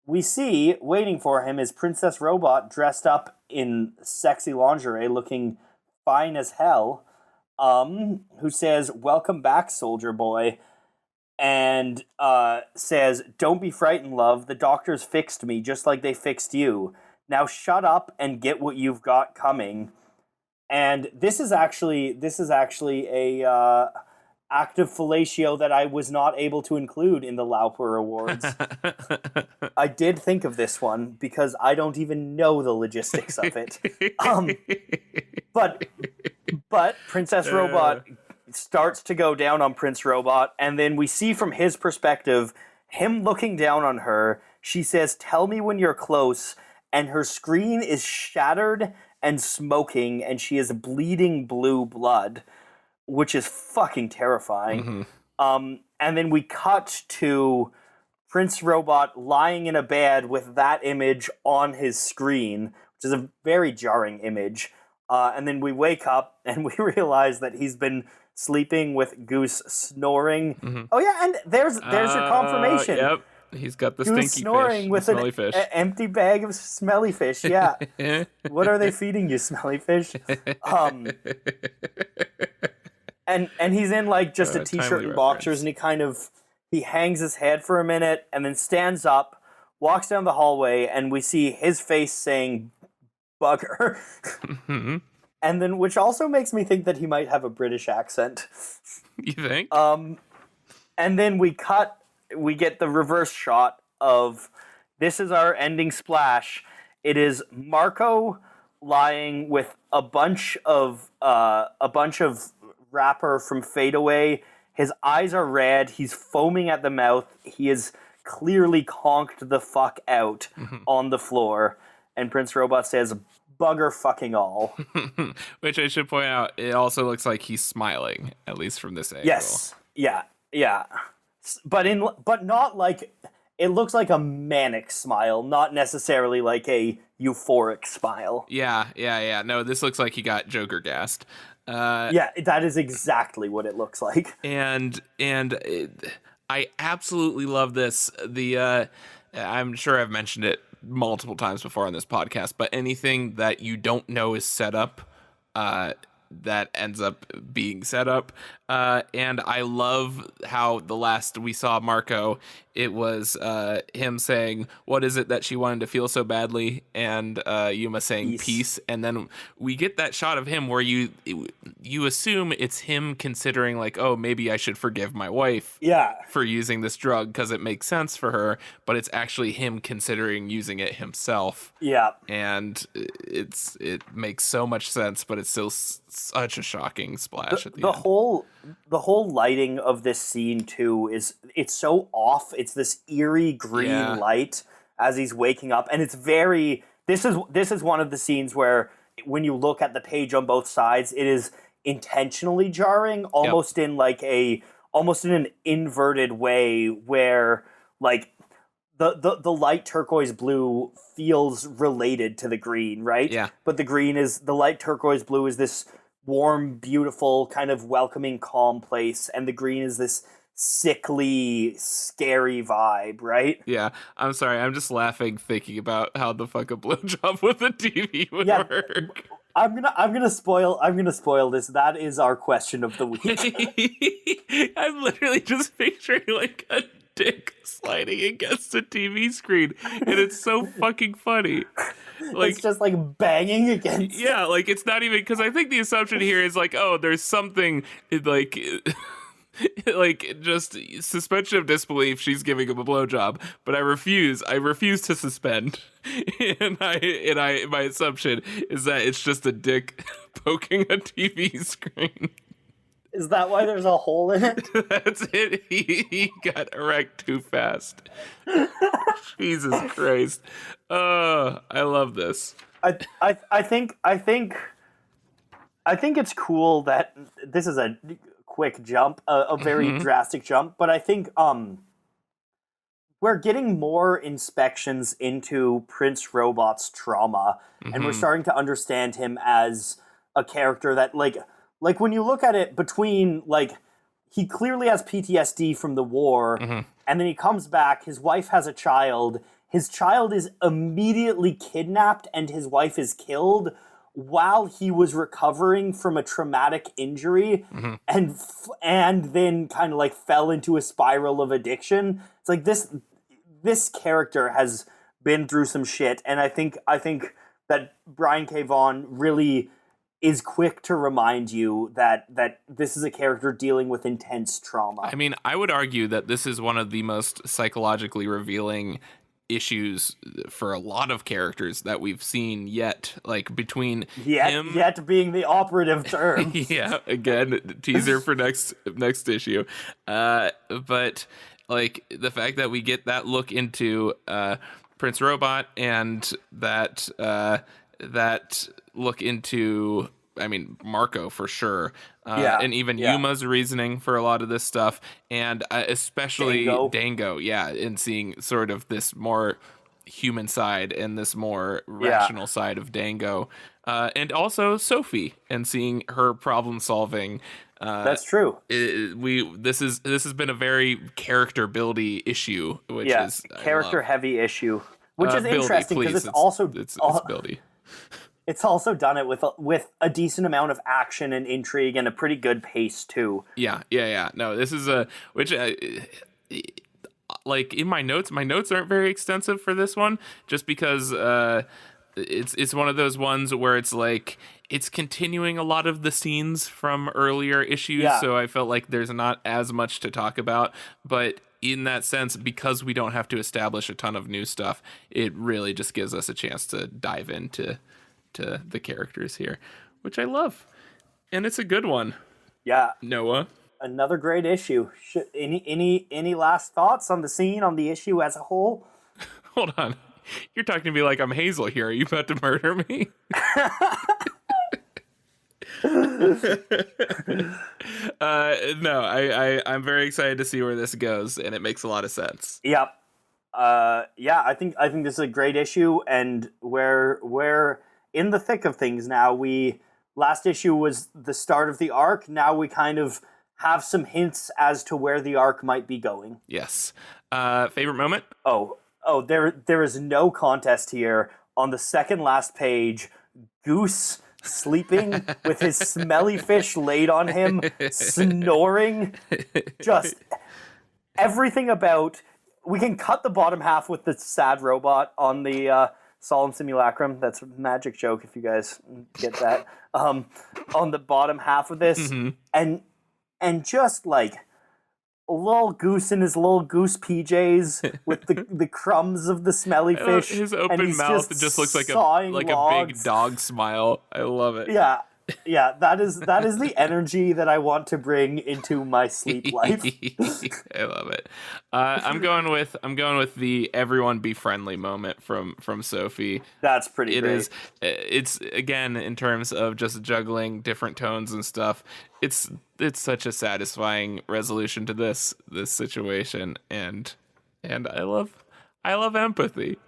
we see, waiting for him, is Princess Robot dressed up in sexy lingerie, looking fine as hell, who says, "Welcome back, soldier boy," and says, "Don't be frightened, love. The doctors fixed me just like they fixed you. Now shut up and get what you've got coming." And this is actually a act of fellatio that I was not able to include in the Lauper Awards. I did think of this one because I don't even know the logistics of it. But Princess Robot starts to go down on Prince Robot, and then we see from his perspective him looking down on her. She says, "Tell me when you're close," and her screen is shattered and smoking, and she is bleeding blue blood, which is fucking terrifying. And then we cut to Prince Robot lying in a bed with that image on his screen, which is a very jarring image. And then we wake up and we realize that he's been sleeping with Goose snoring. Oh yeah, and there's your confirmation. Yep, he's got the Goose stinky snoring fish, with smelly fish. An empty bag of smelly fish. Yeah, what are they feeding you, smelly fish? And he's in like just a t-shirt and boxers, and he hangs his head for a minute and then stands up, walks down the hallway, and we see his face saying bugger. And then, which also makes me think that he might have a British accent. You think? And then we get the reverse shot of, this is our ending splash. It is Marco lying with a bunch of wrapper from Fade Away. His eyes are red. He's foaming at the mouth. He is clearly conked the fuck out on the floor. And Prince Robot says, bugger fucking all. Which I should point out, it also looks like he's smiling, at least from this angle. Yes. Yeah. But not like, it looks like a manic smile, not necessarily like a euphoric smile. Yeah. No, this looks like he got Joker gassed. Yeah, that is exactly what it looks like. I absolutely love this. I'm sure I've mentioned it multiple times before on this podcast, but anything that you don't know is set up, that ends up being set up. And I love how the last we saw Marco, it was him saying, what is it that she wanted to feel so badly? And Yuma saying peace. And then we get that shot of him where you assume it's him considering like, oh, maybe I should forgive my wife for using this drug because it makes sense for her. But it's actually him considering using it himself. Yeah. And it makes so much sense, but it's still such a shocking splash at the end. The whole lighting of this scene too it's so off. It's this eerie green light as he's waking up, and it's very. This is one of the scenes where when you look at the page on both sides, it is intentionally jarring, almost in an inverted way, where like the light turquoise blue feels related to the green, right? Yeah. But the light turquoise blue is this warm, beautiful, kind of welcoming, calm place, and the green is this sickly, scary vibe, right? Yeah, I'm sorry. I'm just laughing thinking about how the fuck a blowjob with a TV would work. I'm gonna spoil this. That is our question of the week. I'm literally just picturing like a dick sliding against a TV screen, and it's so fucking funny. Like, it's just like banging against. Yeah, like it's not even, because I think the assumption here is like, oh, there's something like like just suspension of disbelief. She's giving him a blowjob, but I refuse to suspend. and my assumption is that it's just a dick poking a TV screen. Is that why there's a hole in it? That's it. He got erect too fast. Jesus Christ. I love this. I think it's cool that this is a quick jump, a very drastic jump, but I think we're getting more inspections into Prince Robot's trauma, and we're starting to understand him as a character that like when you look at it, between like he clearly has PTSD from the war, and then he comes back, his wife has a child, his child is immediately kidnapped and his wife is killed while he was recovering from a traumatic injury, and then kind of like fell into a spiral of addiction. It's like this character has been through some shit, and I think that Brian K. Vaughan really is quick to remind you that this is a character dealing with intense trauma. I mean, I would argue that this is one of the most psychologically revealing issues for a lot of characters that we've seen yet, like between him... Yet being the operative term. Yeah, again, teaser for next issue. But like the fact that we get that look into Prince Robot, and that look into, I mean, Marco for sure, and even Yuma's reasoning for a lot of this stuff, and especially Dango, and seeing sort of this more human side and this more rational side of Dango, and also Sophie, and seeing her problem solving. That's true. This has been a very character buildy issue, which is character heavy issue, which is buildy, interesting because it's buildy. It's also done it with a decent amount of action and intrigue and a pretty good pace too. Yeah. No, this is like in my notes aren't very extensive for this one, just because it's one of those ones where it's like it's continuing a lot of the scenes from earlier issues, so I felt like there's not as much to talk about. But in that sense, because we don't have to establish a ton of new stuff, it really just gives us a chance to dive into the characters here, which I love. And it's a good one. Yeah. Noah? Another great issue. Any last thoughts on the scene, on the issue as a whole? Hold on. You're talking to me like I'm Hazel here. Are you about to murder me? No, I'm very excited to see where this goes, and it makes a lot of sense. Yep. Yeah, I think this is a great issue, and we're in the thick of things now. Last issue was the start of the arc. Now we kind of have some hints as to where the arc might be going. Yes. Favorite moment? Oh, there is no contest here. On the second last page, Goose sleeping with his smelly fish laid on him, snoring. Just everything about... We can cut the bottom half with the sad robot on the Solemn Simulacrum. That's a magic joke if you guys get that. On the bottom half of this. And just like a little Goose in his little goose PJs with the crumbs of the smelly fish. His open mouth just looks like a big dog smile. I love it. Yeah, that is the energy that I want to bring into my sleep life. I love it. I'm going with the everyone be friendly moment from Sophie. That's pretty great. It's again, in terms of just juggling different tones and stuff, it's such a satisfying resolution to this situation, and I love empathy.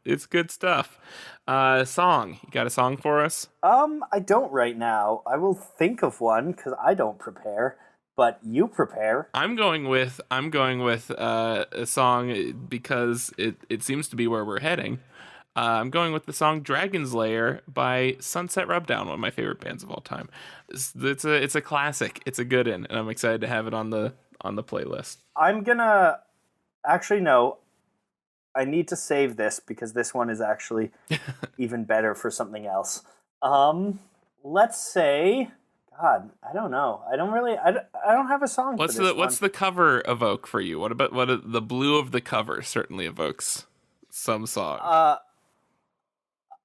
It's good stuff. Song. You got a song for us? I don't right now. I will think of one because I don't prepare, but you prepare. I'm going with a song because it seems to be where we're heading. I'm going with the song "Dragon's Lair" by Sunset Rubdown, one of my favorite bands of all time. It's a classic. It's a good one, and I'm excited to have it on the playlist. I'm gonna actually no. I need to save this because this one is actually even better for something else. Let's say, God, I don't know. I don't have a song. What's the cover evoke for you? What the blue of the cover certainly evokes some song.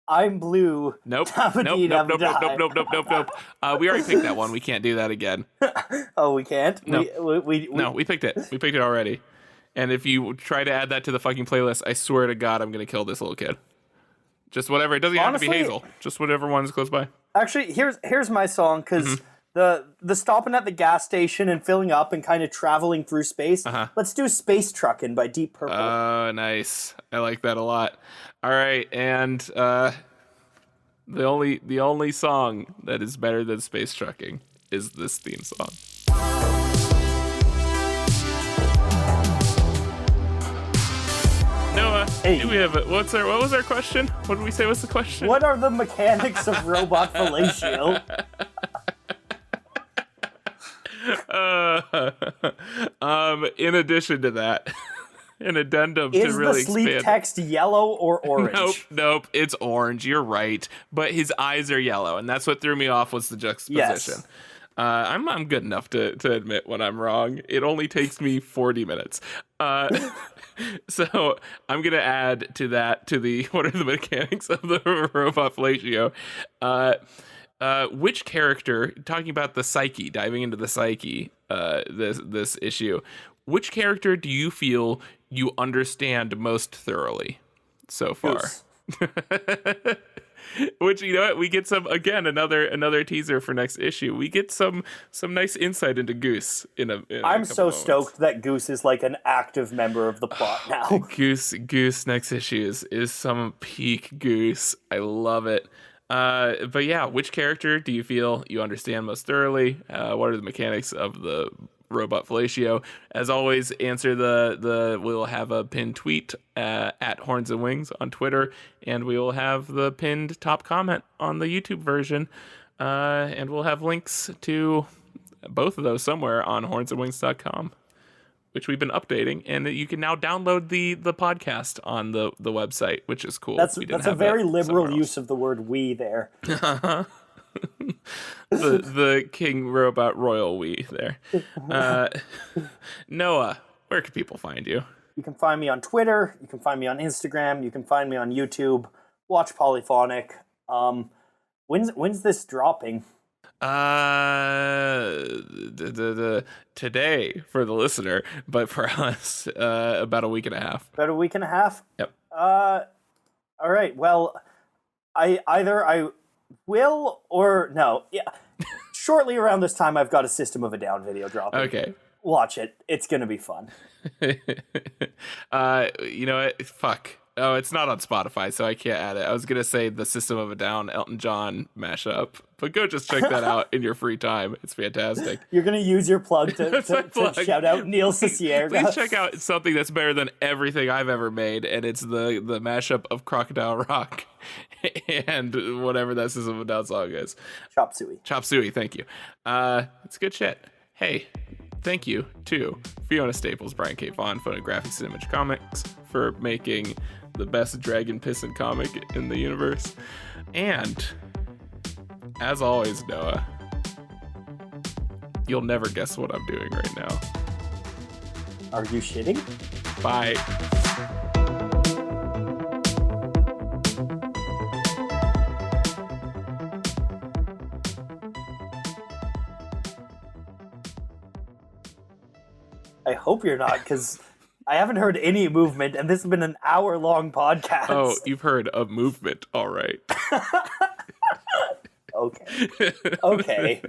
I'm blue. Nope. We already picked that one. We can't do that again. Oh, we can't? No. We picked it. We picked it already. And if you try to add that to the fucking playlist, I swear to God, I'm going to kill this little kid. Just whatever. It doesn't have to be Hazel. Just whatever one's close by. Actually, here's my song, because the stopping at the gas station and filling up and kind of traveling through space. Let's do Space Truckin' by Deep Purple. Oh, nice. I like that a lot. All right, and the only song that is better than Space Trucking is this theme song. Noah, hey. What was our question? What did we say was the question? What are the mechanics of robot fellatio? In addition to that, an addendum is to really the sleep expand. text yellow or orange? Nope, it's orange. You're right, but his eyes are yellow, and that's what threw me off was the juxtaposition. Yes. I'm good enough to admit when I'm wrong. It only takes me 40 minutes. So I'm gonna add to the what are the mechanics of the robot fellatio? Which character, talking about the psyche, diving into the psyche, this issue, which character do you feel you understand most thoroughly so far? Which, you know what, we get some, again, another teaser for next issue. We get some nice insight into Goose I'm so stoked that Goose is like an active member of the plot now. Goose next issue is some peak Goose. I love it. But yeah, which character do you feel you understand most thoroughly? What are the mechanics of the robot fellatio? As always, answer we'll have a pinned tweet at Horns and Wings on Twitter, and we will have the pinned top comment on the YouTube version, and we'll have links to both of those somewhere on hornsandwings.com. which we've been updating, and you can now download the podcast on the website, which is cool. That's a very liberal use of the word "we" there. the King Robot Royal we there. Noah, where can people find you? You can find me on Twitter. You can find me on Instagram. You can find me on YouTube. Watch Polyphonic. When's this dropping? Today for the listener, but for us, about a week and a half. About a week and a half? Yep. All right. Well, I will or no. Yeah. Shortly around this time, I've got a System of a Down video dropping. Okay. Watch it. It's gonna be fun. You know what? Fuck. Oh, it's not on Spotify, so I can't add it. I was gonna say the System of a Down Elton John mashup, but go just check that out in your free time. It's fantastic. You're gonna use your plug to shout out Neil Cicierega. Please check out something that's better than everything I've ever made, and it's the mashup of Crocodile Rock and whatever that System of a Down song is. Chop Suey. Chop Suey. Thank you. It's good shit. Hey. Thank you to Fiona Staples, Brian K. Vaughan, Photographics and Image Comics, for making the best Dragon Piston comic in the universe. And, as always, Noah, you'll never guess what I'm doing right now. Are you shitting? Bye. I hope you're not, because I haven't heard any movement, and this has been an hour-long podcast. Oh, you've heard a movement, all right. Okay. Okay.